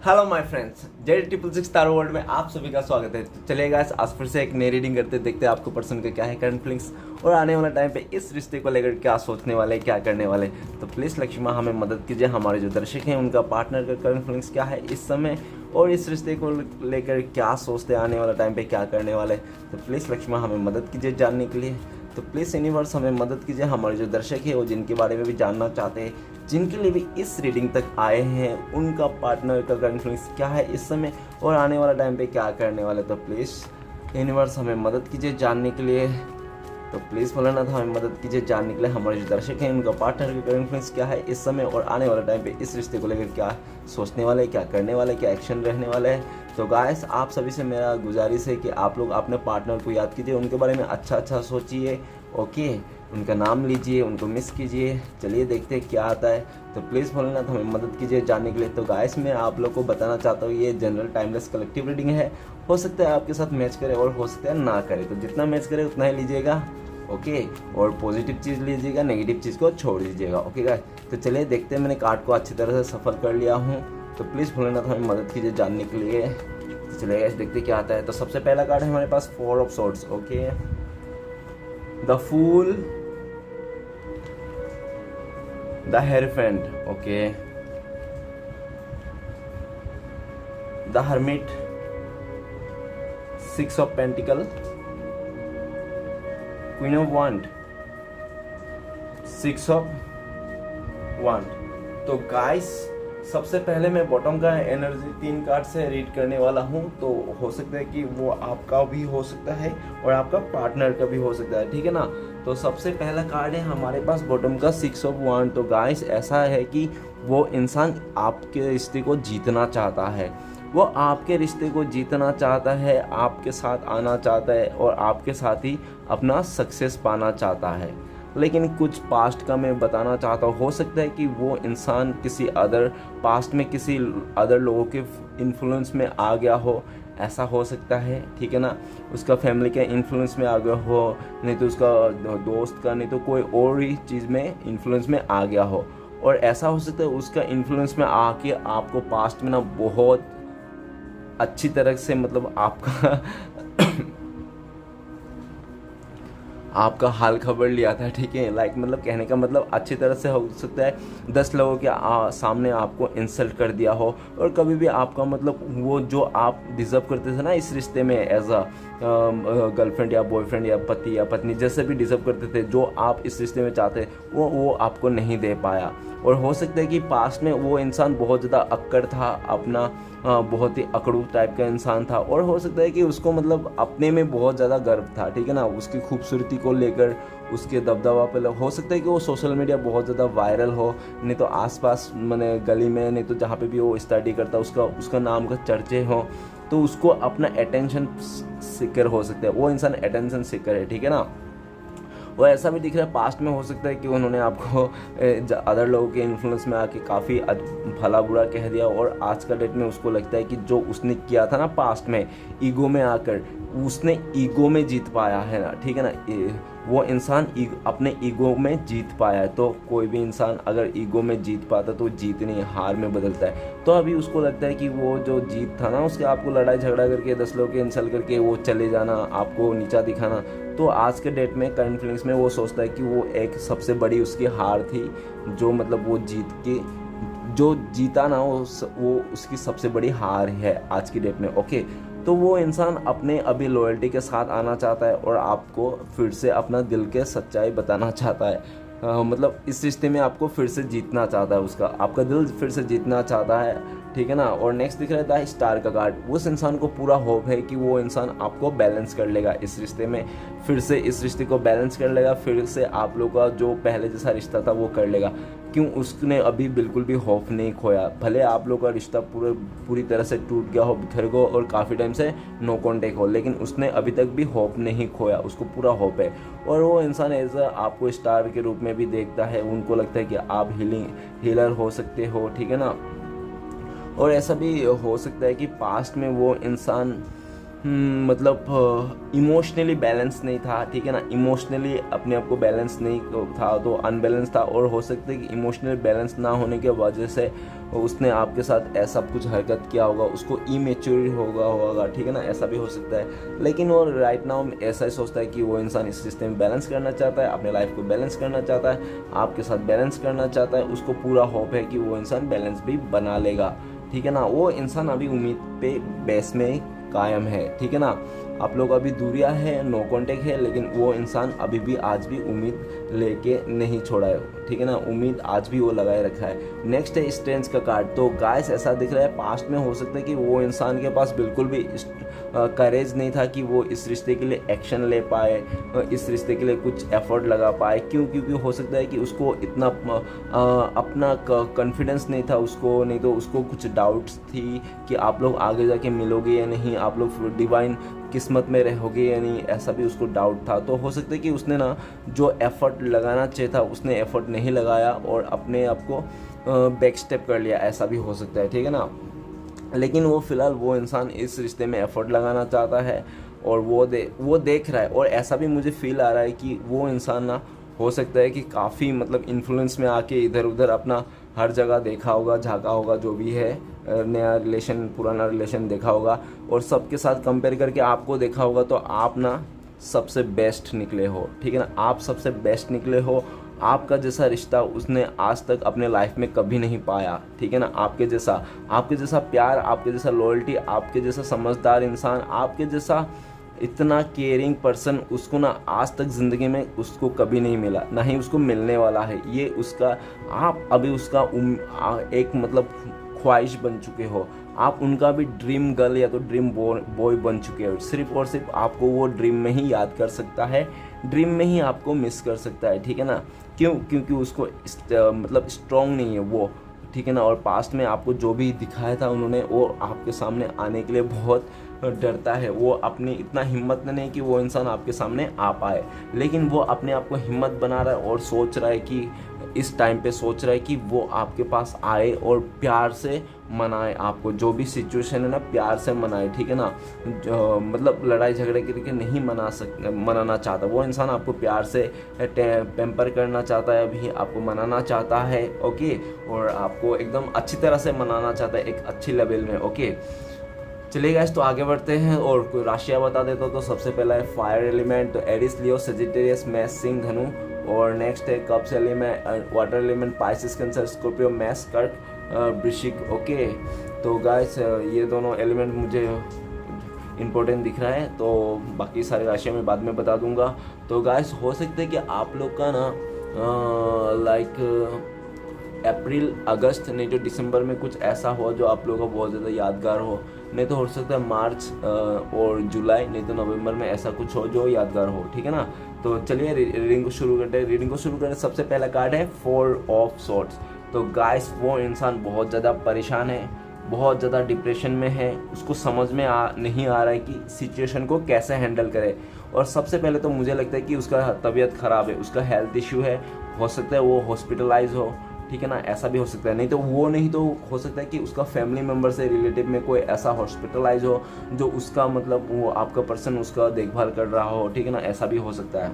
Hello my friends, Z triple six star world में आप सभी का स्वागत है। तो चलिए गाइस, आज फिर से एक नई रीडिंग करते हैं। देखते हैं आपको पर्सन का क्या है करंट फीलिंग्स और आने वाला टाइम पे इस रिश्ते को लेकर क्या सोचने वाले, क्या करने वाले। तो प्लीज़ लक्ष्मी हमें मदद कीजिए। हमारे जो दर्शक हैं उनका पार्टनर का करंट फीलिंग्स क्या है इस समय और इस रिश्ते को लेकर क्या सोचते हैं, आने वाला टाइम पे क्या करने वाले। तो प्लीज़ लक्ष्मी हमें मदद कीजिए जानने के लिए। तो प्लीज़ यूनिवर्स हमें मदद कीजिए। हमारे जो दर्शक हैं वो जिनके बारे में भी जानना चाहते हैं, जिनके लिए भी इस रीडिंग तक आए हैं, उनका पार्टनर का कॉन्फ्लिक्ट क्या है इस समय और आने वाला टाइम पे क्या करने वाले। तो प्लीज़ यूनिवर्स हमें मदद कीजिए जानने के लिए। तो प्लीज़ भोलेनाथ हमें मदद कीजिए जानने के लिए। हमारे जो दर्शक हैं उनका पार्टनर का कॉन्फ्लिक्ट क्या है इस समय और आने वाला टाइम पे इस रिश्ते को लेकर क्या सोचने वाले, क्या करने वाले, क्या एक्शन रहने वाले हैं। तो गाइस, आप सभी से मेरा गुजारिश है कि आप लोग अपने पार्टनर को याद कीजिए, उनके बारे में अच्छा सोचिए। ओके, उनका नाम लीजिए, उनको मिस कीजिए। चलिए देखते हैं क्या आता है। तो प्लीज़ भोलेनाथ हमें मदद कीजिए जानने के लिए। तो गाइस, मैं आप लोग को बताना चाहता हूँ ये जनरल टाइमलेस कलेक्टिव रीडिंग है। हो सकता है आपके साथ मैच करे और हो सकता है ना करे, तो जितना मैच करे उतना ही लीजिएगा। ओके, और पॉजिटिव चीज़ लीजिएगा, नेगेटिव चीज़ को छोड़ दीजिएगा। ओके गाइस, तो चलिए देखते हैं। मैंने कार्ड को अच्छी तरह से सफल कर लिया हूँ। तो प्लीज़ भोलेनाथ हमें मदद कीजिए जानने के लिए। तो चलिए गाइस देखते क्या आता है। तो सबसे पहला कार्ड है हमारे पास 4 of swords. Okay, the fool, the hierophant, okay, the hermit, 6 of pentacle, queen of wand, 6 of wand. तो गाइस, सबसे पहले मैं बॉटम का एनर्जी 3 कार्ड से रीड करने वाला हूँ। तो हो सकता है कि वो आपका भी हो सकता है और आपका पार्टनर का भी हो सकता है, ठीक है ना। तो सबसे पहला कार्ड है हमारे पास बॉटम का 6 ऑफ वांड। तो गाइस, ऐसा है कि वो इंसान आपके रिश्ते को जीतना चाहता है, वो आपके रिश्ते को जीतना चाहता है, आपके साथ आना चाहता है और आपके साथ ही अपना सक्सेस पाना चाहता है। लेकिन कुछ पास्ट का मैं बताना चाहता हूँ। हो सकता है कि वो इंसान किसी अदर पास्ट में किसी अदर लोगों के इन्फ्लुएंस में आ गया हो, ऐसा हो सकता है, ठीक है ना। उसका फैमिली के इन्फ्लुएंस में आ गया हो, नहीं तो उसका दोस्त का, नहीं तो कोई और ही चीज़ में इन्फ्लुएंस में आ गया हो। और ऐसा हो सकता है उसका इन्फ्लुएंस में आके आपको पास्ट में ना बहुत अच्छी तरह से मतलब आपका हाल खबर लिया था, ठीक है। लाइक मतलब कहने का मतलब अच्छी तरह से हो सकता है 10 लोगों के सामने आपको इंसल्ट कर दिया हो और कभी भी आपका मतलब वो जो आप डिज़र्व करते थे ना इस रिश्ते में एज अ गर्लफ्रेंड या बॉयफ्रेंड या पति या पत्नी, जैसे भी डिज़र्व करते थे, जो आप इस रिश्ते में चाहते वो आपको नहीं दे पाया। और हो सकता है कि पास्ट में वो इंसान बहुत ज़्यादा अक्कड़ था, अपना बहुत ही अकड़ू टाइप का इंसान था और हो सकता है कि उसको मतलब अपने में बहुत ज़्यादा गर्व था, ठीक है ना, उसकी खूबसूरती को लेकर, उसके दबदबा पे। हो सकता है कि वो सोशल मीडिया बहुत ज़्यादा वायरल हो, नहीं तो आसपास मैंने गली में, नहीं तो जहाँ पे भी वो स्टडी करता उसका नाम का चर्चे हो, तो उसको अपना अटेंशन सीकर हो सकता है, वो इंसान अटेंशन सीकर है, ठीक है ना। और ऐसा भी दिख रहा है पास्ट में हो सकता है कि उन्होंने आपको अदर लोगों के इन्फ्लुएंस में आके काफ़ी भला बुरा कह दिया और आज का डेट में उसको लगता है कि जो उसने किया था ना पास्ट में, ईगो में आकर उसने ईगो में जीत पाया है ना, ठीक है ना। वो इंसान अपने ईगो में जीत पाया है। तो कोई भी इंसान अगर ईगो में जीत पाता तो जीत नहीं हार में बदलता है। तो अभी उसको लगता है कि वो जो जीत था ना उसके, आपको लड़ाई झगड़ा करके 10 लोगों के इंसल्ट करके वो चले जाना, आपको नीचा दिखाना, तो आज के डेट में करंट फीलिंग्स में वो सोचता है कि वो एक सबसे बड़ी उसकी हार थी, जो मतलब वो जीत के जो जीता ना वो उसकी सबसे बड़ी हार है आज की डेट में। ओके, तो वो इंसान अपने अभी लॉयल्टी के साथ आना चाहता है और आपको फिर से अपना दिल के सच्चाई बताना चाहता है। मतलब इस रिश्ते में आपको फिर से जीतना चाहता है, उसका आपका दिल फिर से जीतना चाहता है, ठीक है ना। और नेक्स्ट दिख रहा है स्टार का कार्ड। उस इंसान को पूरा होप है कि वो इंसान आपको बैलेंस कर लेगा इस रिश्ते में, फिर से इस रिश्ते को बैलेंस कर लेगा, फिर से आप लोग का जो पहले जैसा रिश्ता था वो कर लेगा। क्यों, उसने अभी बिल्कुल भी होप नहीं खोया। भले आप लोग का रिश्ता पूरी तरह से टूट गया हो, बिखर गया और काफ़ी टाइम से नो कॉन्टेक्ट हो, लेकिन उसने अभी तक भी होप नहीं खोया, उसको पूरा होप है। और वो इंसान एज आपको स्टार के रूप में भी देखता है, उनको लगता है कि आप हीलर हो सकते हो, ठीक है ना। और ऐसा भी हो सकता है कि पास्ट में वो इंसान मतलब इमोशनली बैलेंस नहीं था, ठीक है ना। इमोशनली अपने आप को बैलेंस नहीं था, तो अनबैलेंस था। और हो सकता है कि इमोशनली बैलेंस ना होने की वजह से उसने आपके साथ ऐसा कुछ हरकत किया होगा, उसको इमेच्योर होगा, ठीक है ना, ऐसा भी हो सकता है। लेकिन वो राइट नाउ ऐसा ही सोचता है कि वो इंसान इस रिश्ते में बैलेंस करना चाहता है, अपने लाइफ को बैलेंस करना चाहता है, आपके साथ बैलेंस करना चाहता है, उसको पूरा होप है कि वो इंसान बैलेंस भी बना लेगा, ठीक है ना। वो इंसान अभी उम्मीद पे बेस में कायम है, ठीक है ना। आप लोग अभी दूरियां है, नो कांटेक्ट है, लेकिन वो इंसान अभी भी आज भी उम्मीद लेके नहीं छोड़ा है, ठीक है ना, उम्मीद आज भी वो लगाए रखा है। नेक्स्ट है स्ट्रेंथ का कार्ड। तो गाइस ऐसा दिख रहा है पास्ट में हो सकता है कि वो इंसान के पास बिल्कुल भी करेज नहीं था कि वो इस रिश्ते के लिए एक्शन ले पाए, इस रिश्ते के लिए कुछ एफर्ट लगा पाए। क्योंकि हो सकता है कि उसको इतना अपना कॉन्फिडेंस नहीं था उसको, नहीं तो उसको कुछ डाउट्स थी कि आप लोग आगे जाके मिलोगे या नहीं, आप लोग डिवाइन किस्मत में रहोगे या नहीं, ऐसा भी उसको डाउट था। तो हो सकता है कि उसने ना जो एफर्ट लगाना चाहिए था उसने एफर्ट नहीं लगाया और अपने आप को बैक स्टेप कर लिया, ऐसा भी हो सकता है, ठीक है ना। लेकिन वो फिलहाल वो इंसान इस रिश्ते में एफर्ट लगाना चाहता है और वो देख रहा है, और ऐसा भी मुझे फील आ रहा है कि वो इंसान ना हो सकता है कि काफ़ी मतलब इन्फ्लुएंस में आके इधर उधर अपना हर जगह देखा होगा, झाँका होगा, जो भी है नया रिलेशन पुराना रिलेशन देखा होगा और सबके साथ कंपेयर करके आपको देखा होगा। तो आप ना सबसे बेस्ट निकले हो, ठीक है ना, आप सबसे बेस्ट निकले हो। आपका जैसा रिश्ता उसने आज तक अपने लाइफ में कभी नहीं पाया, ठीक है ना। आपके जैसा प्यार, आपके जैसा लॉयल्टी, आपके जैसा समझदार इंसान, आपके जैसा इतना केयरिंग पर्सन उसको ना आज तक ज़िंदगी में उसको कभी नहीं मिला, ना ही उसको मिलने वाला है। ये उसका आप अभी उसका एक मतलब ख्वाहिश बन चुके हो, आप उनका भी ड्रीम गर्ल या तो ड्रीम बॉय बन चुके हो। सिर्फ और सिर्फ आपको वो ड्रीम में ही याद कर सकता है, ड्रीम में ही आपको मिस कर सकता है, ठीक है ना। क्योंकि उसको मतलब स्ट्रॉन्ग नहीं है वो, ठीक है ना। और पास्ट में आपको जो भी दिखाया था उन्होंने, वो आपके सामने आने के लिए बहुत डरता है। वो अपनी इतना हिम्मत नहीं कि वो इंसान आपके सामने आ पाए, लेकिन वो अपने आप को हिम्मत बना रहा है और सोच रहा है कि इस टाइम पे सोच रहा है कि वो आपके पास आए और प्यार से मनाए आपको, जो भी सिचुएशन है ना प्यार से मनाए, ठीक है ना। मतलब लड़ाई झगड़े करके नहीं मनाना चाहता वो इंसान, आपको प्यार से पैम्पर करना चाहता है, अभी आपको मनाना चाहता है, ओके, और आपको एकदम अच्छी तरह से मनाना चाहता है, एक अच्छी लेवल में, ओके। चलिए गाइस, तो आगे बढ़ते हैं और कोई राशियाँ बता देता हूँ। तो सबसे पहला है फायर एलिमेंट, तो एरिस, लियो, सजिटेरियस, मेष, सिंह, धनु। और नेक्स्ट है cups element, water element, Pisces, cancer, Scorpio, मेष, कर्क, वृश्चिक, ओके। तो गाइस ये दोनों एलिमेंट मुझे इम्पोर्टेंट दिख रहा है, तो बाकी सारी राशियाँ मैं बाद में बता दूंगा। तो गाइस हो सकता है कि आप लोग का ना लाइक अप्रैल, अगस्त नहीं तो दिसंबर में कुछ ऐसा हो जो आप लोगों को बहुत ज़्यादा यादगार हो, नहीं तो हो सकता है मार्च और जुलाई नहीं तो नवंबर में ऐसा कुछ हो जो यादगार हो, ठीक है ना। तो चलिए रीडिंग को शुरू करते हैं। सबसे पहला कार्ड है 4 ऑफ सॉर्ड्स। तो गाइस वो इंसान बहुत ज़्यादा परेशान है, बहुत ज़्यादा डिप्रेशन में है, उसको समझ में नहीं आ रहा है कि सिचुएशन को कैसे हैंडल करे। और सबसे पहले तो मुझे लगता है कि उसका तबीयत ख़राब है, उसका हेल्थ इश्यू है, हो सकता है वो हॉस्पिटलाइज हो, ठीक है ना, ऐसा भी हो सकता है। नहीं तो हो सकता है कि उसका फैमिली मेम्बर से रिलेटिव में कोई ऐसा हॉस्पिटलाइज हो जो उसका मतलब वो आपका पर्सन उसका देखभाल कर रहा हो, ठीक है ना, ऐसा भी हो सकता है।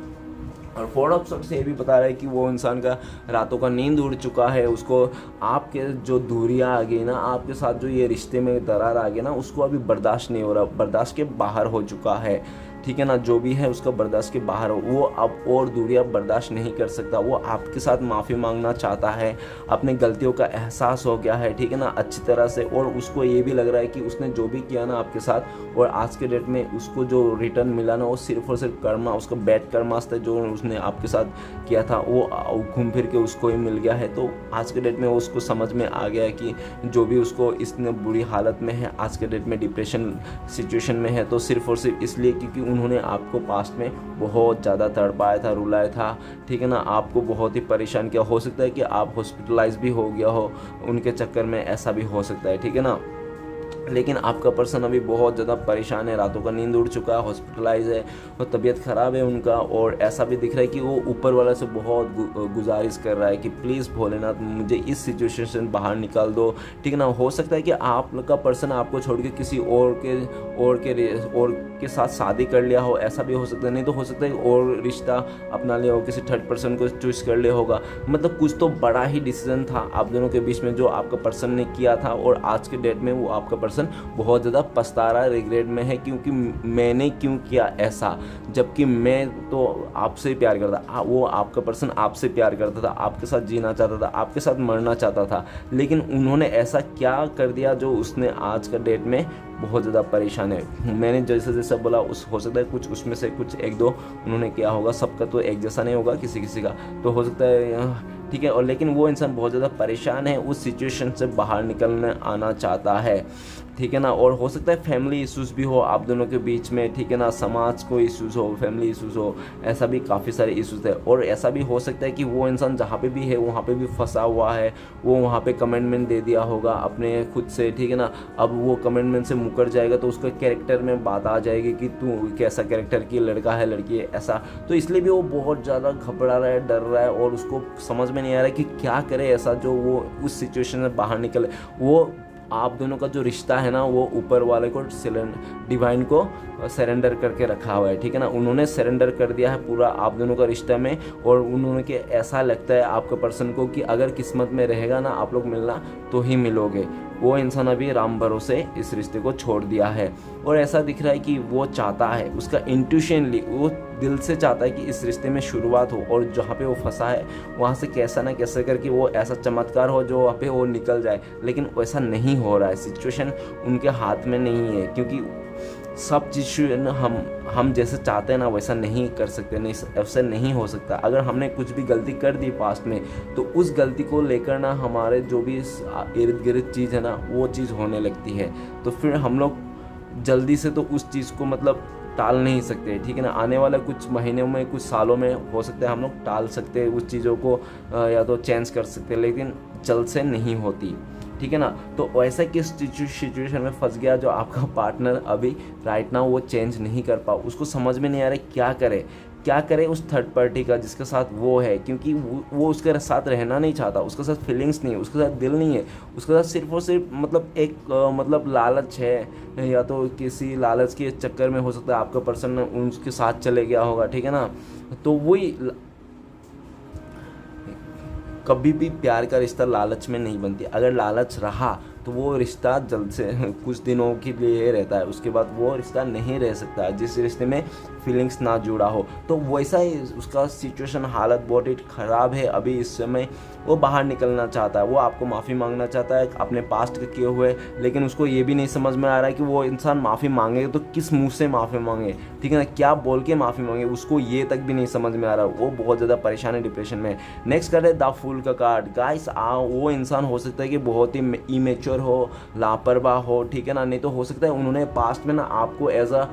और 4 ऑफ सॉर्ड्स से ये भी बता रहा है कि वो इंसान का रातों का नींद उड़ चुका है, उसको आपके जो दूरियां आ गई ना, आपके साथ जो ये रिश्ते में दरार आ गई ना, उसको अभी बर्दाश्त नहीं हो रहा, बर्दाश्त के बाहर हो चुका है, ठीक है ना। जो भी है उसका बर्दाश्त के बाहर हो, वो अब और दूरियां बर्दाश्त नहीं कर सकता, वो आपके साथ माफ़ी मांगना चाहता है, अपने गलतियों का एहसास हो गया है, ठीक है ना, अच्छी तरह से। और उसको ये भी लग रहा है कि उसने जो भी किया ना आपके साथ, और आज के डेट में उसको जो रिटर्न मिला ना वो सिर्फ और सिर्फ कर्मा, उसका बैड कर्मास था जो उसने आपके साथ किया था, वो घूम फिर के उसको ही मिल गया है। तो आज के डेट में वो उसको समझ में आ गया है कि जो भी उसको इसने बुरी हालत में है, आज के डेट में डिप्रेशन सिचुएशन में है, तो सिर्फ और सिर्फ इसलिए क्योंकि उन्होंने आपको पास्ट में बहुत ज़्यादा तड़पाया था, रुलाया था, ठीक है ना, आपको बहुत ही परेशान किया। हो सकता है कि आप हॉस्पिटलाइज भी हो गया हो उनके चक्कर में, ऐसा भी हो सकता है, ठीक है ना। लेकिन आपका पर्सन अभी बहुत ज़्यादा परेशान है, रातों का नींद उड़ चुका है, हॉस्पिटलाइज है और तबीयत ख़राब है उनका। और ऐसा भी दिख रहा है कि वो ऊपर वाला से बहुत गुजारिश कर रहा है कि प्लीज़ भोलेनाथ मुझे इस सिचुएशन से बाहर निकाल दो, ठीक है ना। हो सकता है कि आप का पर्सन आपको छोड़ के किसी और के साथ शादी कर लिया हो, ऐसा भी हो सकता है। नहीं तो हो सकता है और रिश्ता अपना लिया हो, किसी थर्ड पर्सन को चूज कर लिया होगा। मतलब कुछ तो बड़ा ही डिसीजन था आप दोनों के बीच में जो आपका पर्सन ने किया था, और आज के डेट में वो आपका पर्सन बहुत ज़्यादा पछता रहा है, रिग्रेट में है, क्योंकि मैंने क्यों किया ऐसा, जबकि मैं तो आपसे प्यार करता। वो आपका पर्सन आपसे प्यार करता था, आपके साथ जीना चाहता था, आपके साथ मरना चाहता था, लेकिन उन्होंने ऐसा क्या कर दिया जो उसने आज का डेट में बहुत ज़्यादा परेशान है। मैंने जैसे जैसा बोला उस हो सकता है कुछ उसमें से कुछ एक दो उन्होंने किया होगा, सबका तो एक जैसा नहीं होगा, किसी किसी का तो हो सकता है, ठीक है। और लेकिन वो इंसान बहुत ज़्यादा परेशान है, उस सिचुएशन से बाहर निकलने आना चाहता है, ठीक है ना। और हो सकता है फैमिली इश्यूज़ भी हो आप दोनों के बीच में, ठीक है ना, समाज को इश्यूज़ हो, फैमिली इश्यूज़ हो, ऐसा भी काफ़ी सारे इश्यूज़ है। और ऐसा भी हो सकता है कि वो इंसान जहाँ पे भी है वहाँ पे भी फंसा हुआ है, वो वहाँ पे कमिटमेंट दे दिया होगा अपने खुद से, ठीक है ना। अब वो कमिटमेंट से मुकर जाएगा तो उसका कैरेक्टर में बात आ जाएगी कि तू कैसा कैरेक्टर की लड़का है, लड़की है, ऐसा। तो इसलिए भी वो बहुत ज़्यादा घबरा रहा है, डर रहा है, और उसको समझ में नहीं आ रहा है कि क्या करे ऐसा जो वो उस सिचुएशन से बाहर निकले। वो आप दोनों का जो रिश्ता है ना, वो ऊपर वाले को डिवाइन को सरेंडर करके रखा हुआ है, ठीक है ना। उन्होंने सरेंडर कर दिया है पूरा आप दोनों का रिश्ता में, और उन्होंने के ऐसा लगता है आपके पर्सन को कि अगर किस्मत में रहेगा ना आप लोग मिलना तो ही मिलोगे। वो इंसान अभी राम भरोसे इस रिश्ते को छोड़ दिया है, और ऐसा दिख रहा है कि वो चाहता है, उसका इंट्यूशनली वो दिल से चाहता है कि इस रिश्ते में शुरुआत हो, और जहाँ पे वो फंसा है वहाँ से कैसा ना कैसे करके वो ऐसा चमत्कार हो जो वहाँ पे वो निकल जाए। लेकिन वैसा नहीं हो रहा है, सिचुएशन उनके हाथ में नहीं है, क्योंकि सब चीज़ हम जैसे चाहते हैं ना वैसा नहीं कर सकते, नहीं ऐसा नहीं हो सकता। अगर हमने कुछ भी गलती कर दी पास्ट में तो उस गलती को लेकर ना हमारे जो भी इर्द गिर्द चीज़ है ना वो चीज़ होने लगती है, तो फिर हम लोग जल्दी से तो उस चीज़ को मतलब टाल नहीं सकते, ठीक है ना। आने वाले कुछ महीनों में, कुछ सालों में हो सकता है हम लोग टाल सकते हैं उस चीज़ों को, या तो चेंज कर सकते हैं, लेकिन जल्द से नहीं होती, ठीक है ना। तो ऐसा किस सिचुएशन में फंस गया जो आपका पार्टनर अभी राइट नाउ वो चेंज नहीं कर पाओ, उसको समझ में नहीं आ रहा क्या करे उस थर्ड पार्टी का जिसके साथ वो है, क्योंकि वो उसके साथ रहना नहीं चाहता, उसके साथ फीलिंग्स नहीं है, उसके साथ दिल नहीं है, उसके साथ सिर्फ और सिर्फ मतलब एक मतलब लालच है, या तो किसी लालच के चक्कर में हो सकता है आपका पर्सन उसके साथ चले गया होगा, ठीक है ना। तो वही कभी भी प्यार का रिश्ता लालच में नहीं बनती। अगर लालच रहा तो वो रिश्ता जल्द से कुछ दिनों के लिए रहता है, उसके बाद वो रिश्ता नहीं रह सकता जिस रिश्ते में फीलिंग्स ना जुड़ा हो। तो वैसा ही उसका सिचुएशन, हालत बहुत ही ख़राब है अभी इस समय। वो बाहर निकलना चाहता है, वो आपको माफ़ी मांगना चाहता है अपने पास्ट के किए हुए, लेकिन उसको ये भी नहीं समझ में आ रहा है कि वो इंसान माफ़ी मांगे तो किस मुंह से माफ़ी मांगे, ठीक है ना, क्या बोल के माफ़ी मांगे, उसको ये तक भी नहीं समझ में आ रहा। वो बहुत ज़्यादा परेशान है, डिप्रेशन में। नेक्स्ट कार्ड है द फूल का कार्ड। गाइस वो इंसान हो सकता है कि बहुत ही इमेच्योर हो, लापरवाह हो, ठीक है ना। नहीं तो हो सकता है उन्होंने पास्ट में ना आपको एज अ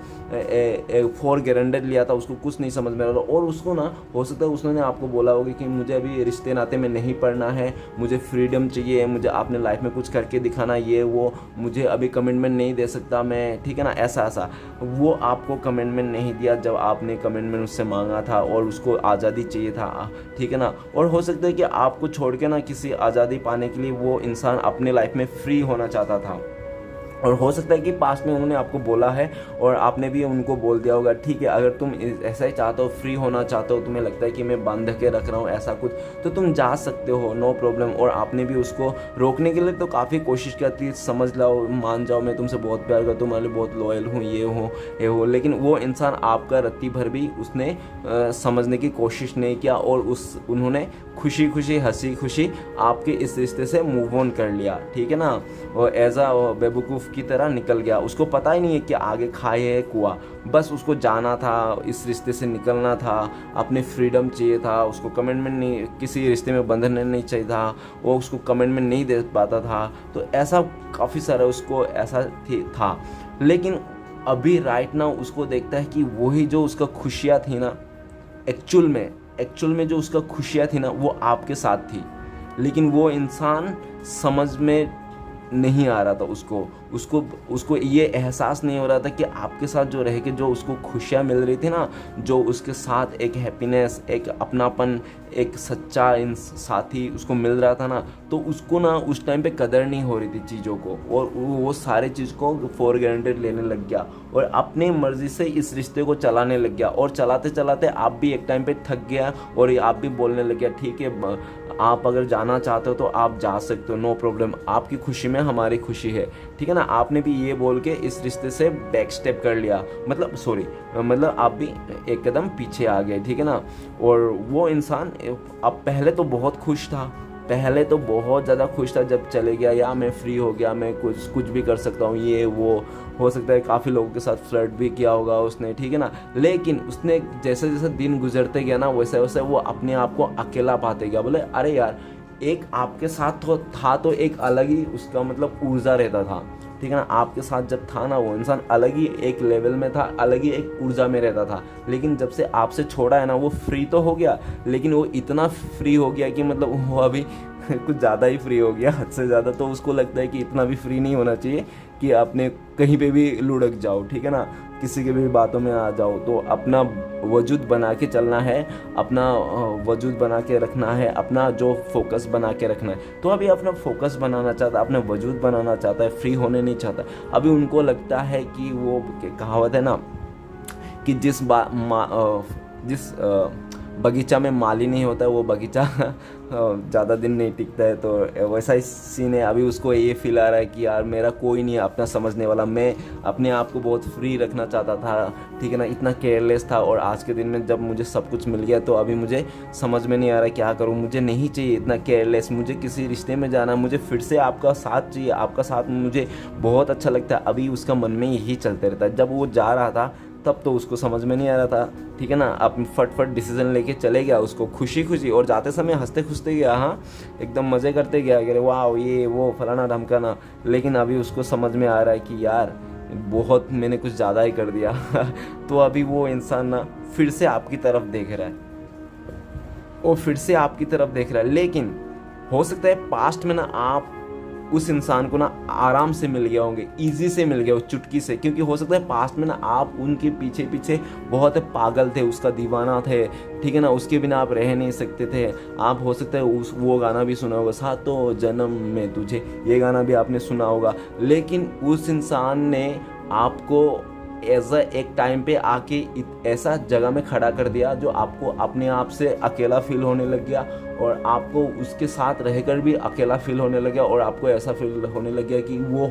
फॉर ग्रांटेड लिया था, उसको कुछ नहीं समझ में आ रहा, और उसको ना हो सकता है उसने आपको बोला होगा कि मुझे अभी रिश्ते नाते में नहीं पड़ना है, मुझे फ्रीडम चाहिए, मुझे अपने लाइफ में कुछ करके दिखाना, ये वो, मुझे अभी कमिटमेंट नहीं दे सकता मैं, ठीक है ना, ऐसा। वो आपको कमिटमेंट नहीं दिया जब आपने कमिटमेंट उससे मांगा था, और उसको आज़ादी चाहिए था, ठीक है ना। और हो सकता है कि आपको छोड़ के ना किसी आज़ादी पाने के लिए वो इंसान अपने लाइफ में फ्री होना चाहता था, और हो सकता है कि पास्ट में उन्होंने आपको बोला है और आपने भी उनको बोल दिया होगा, ठीक है, अगर तुम ऐसा ही चाहते हो, फ्री होना चाहते हो, तुम्हें लगता है कि मैं बांध के रख रहा हूँ ऐसा कुछ, तो तुम जा सकते हो, नो प्रॉब्लम। और आपने भी उसको रोकने के लिए तो काफ़ी कोशिश की थी, समझ लाओ, मान जाओ, मैं तुमसे बहुत प्यार करता हूँ, तुम्हारे लिए बहुत लॉयल हूँ, ये हो, लेकिन वो इंसान आपका रत्ती भर भी उसने समझने की कोशिश नहीं किया, और उन्होंने खुशी खुशी, हंसी खुशी आपके इस रिश्ते से मूव ऑन कर लिया, ठीक है ना। और एज अ बेवकूफ़ की तरह निकल गया, उसको पता ही नहीं है कि आगे खाए है कुआं, बस उसको जाना था, इस रिश्ते से निकलना था, अपने फ्रीडम चाहिए था, उसको कमिटमेंट नहीं, किसी रिश्ते में बंधने नहीं चाहिए था, वो उसको कमिटमेंट नहीं दे पाता था। तो ऐसा काफ़ी सारा उसको ऐसा था, लेकिन अभी राइट नाउ उसको देखता है कि वही जो उसका खुशियाँ थी ना, एक्चुअल में जो उसका खुशियाँ थी ना वो आपके साथ थी, लेकिन वो इंसान समझ में नहीं आ रहा था उसको उसको उसको ये एहसास नहीं हो रहा था कि आपके साथ जो रह के जो उसको खुशियाँ मिल रही थी ना, जो उसके साथ एक हैप्पीनेस, एक अपनापन, एक सच्चा साथी उसको मिल रहा था ना, तो उसको ना उस टाइम पे कदर नहीं हो रही थी चीज़ों को, और वो सारे चीज़ को फॉर ग्रांटेड लेने लग गया और अपनी मर्ज़ी से इस रिश्ते को चलाने लग गया। और चलाते चलाते आप भी एक टाइम पे थक गया और आप भी बोलने लग गया ठीक है, आप अगर जाना चाहते हो तो आप जा सकते हो, नो प्रॉब्लम, आपकी खुशी में हमारी खुशी है, ठीक है ना। आपने भी ये बोल के इस रिश्ते से बैक स्टेप कर लिया, मतलब आप भी एक कदम पीछे आ गए, ठीक है ना। और वो इंसान अब पहले तो बहुत खुश था, पहले तो बहुत ज़्यादा खुश था जब चले गया, या मैं फ्री हो गया, मैं कुछ भी कर सकता हूँ, ये वो हो सकता है। काफ़ी लोगों के साथ फ्लर्ट भी किया होगा उसने, ठीक है ना। लेकिन उसने जैसे जैसे दिन गुजरते गया ना, वैसे वैसे वो अपने आप को अकेला पाते गया। बोले अरे यार, एक आपके साथ तो था तो एक अलग ही उसका मतलब ऊर्जा रहता था, ठीक है ना। आपके साथ जब था ना वो इंसान अलग ही एक लेवल में था, अलग ही एक ऊर्जा में रहता था। लेकिन जब से आपसे छोड़ा है ना, वो फ्री तो हो गया, लेकिन वो इतना फ्री हो गया कि मतलब वो अभी कुछ ज़्यादा ही फ्री हो गया, हद से ज़्यादा। तो उसको लगता है कि इतना भी फ्री नहीं होना चाहिए कि आपने कहीं पे भी लुढ़क जाओ, ठीक है ना, किसी के भी बातों में आ जाओ। तो अपना वजूद बना के चलना है, अपना वजूद बना के रखना है, अपना जो फोकस बना के रखना है। तो अभी अपना फोकस बनाना चाहता है, अपना वजूद बनाना चाहता है, फ्री होने नहीं चाहता। अभी उनको लगता है कि वो कहावत है ना कि जिस बगीचा में माली नहीं होता है वो बगीचा ज़्यादा दिन नहीं टिकता है। तो वैसा ही सीन है। अभी उसको ये फील आ रहा है कि यार मेरा कोई नहीं है अपना समझने वाला, मैं अपने आप को बहुत फ्री रखना चाहता था, ठीक है ना, इतना केयरलेस था। और आज के दिन में जब मुझे सब कुछ मिल गया तो अभी मुझे समझ में नहीं आ रहा क्या करूँ, मुझे नहीं चाहिए इतना केयरलेस, मुझे किसी रिश्ते में जाना, मुझे फिर से आपका साथ चाहिए, आपका साथ मुझे बहुत अच्छा लगता है। अभी उसका मन में यही चलते रहता है। जब वो जा रहा था तब तो उसको समझ में नहीं आ रहा था, ठीक है ना। आप फट डिसीजन लेके चले गया, उसको खुशी खुशी, और जाते समय हंसते खुशते गया, हाँ एकदम मज़े करते गया, अरे वाह ये वो फलाना ढमकाना। लेकिन अभी उसको समझ में आ रहा है कि यार बहुत मैंने कुछ ज़्यादा ही कर दिया तो अभी वो इंसान ना फिर से आपकी तरफ देख रहा है, वो फिर से आपकी तरफ देख रहा है। लेकिन हो सकता है पास्ट में ना आप उस इंसान को ना आराम से मिल गया होंगे, इजी से मिल गया हो, चुटकी से। क्योंकि हो सकता है पास्ट में ना आप उनके पीछे पीछे बहुत पागल थे, उसका दीवाना थे, ठीक है ना, उसके बिना आप रह नहीं सकते थे। आप हो सकता है वो गाना भी सुना होगा, सातों जन्म में तुझे, ये गाना भी आपने सुना होगा। लेकिन उस इंसान ने आपको एज एक टाइम पे आके ऐसा जगह में खड़ा कर दिया जो आपको अपने आप से अकेला फील होने लग गया, और आपको उसके साथ रहकर भी अकेला फील होने लग गया। और आपको ऐसा फील होने लग गया कि वो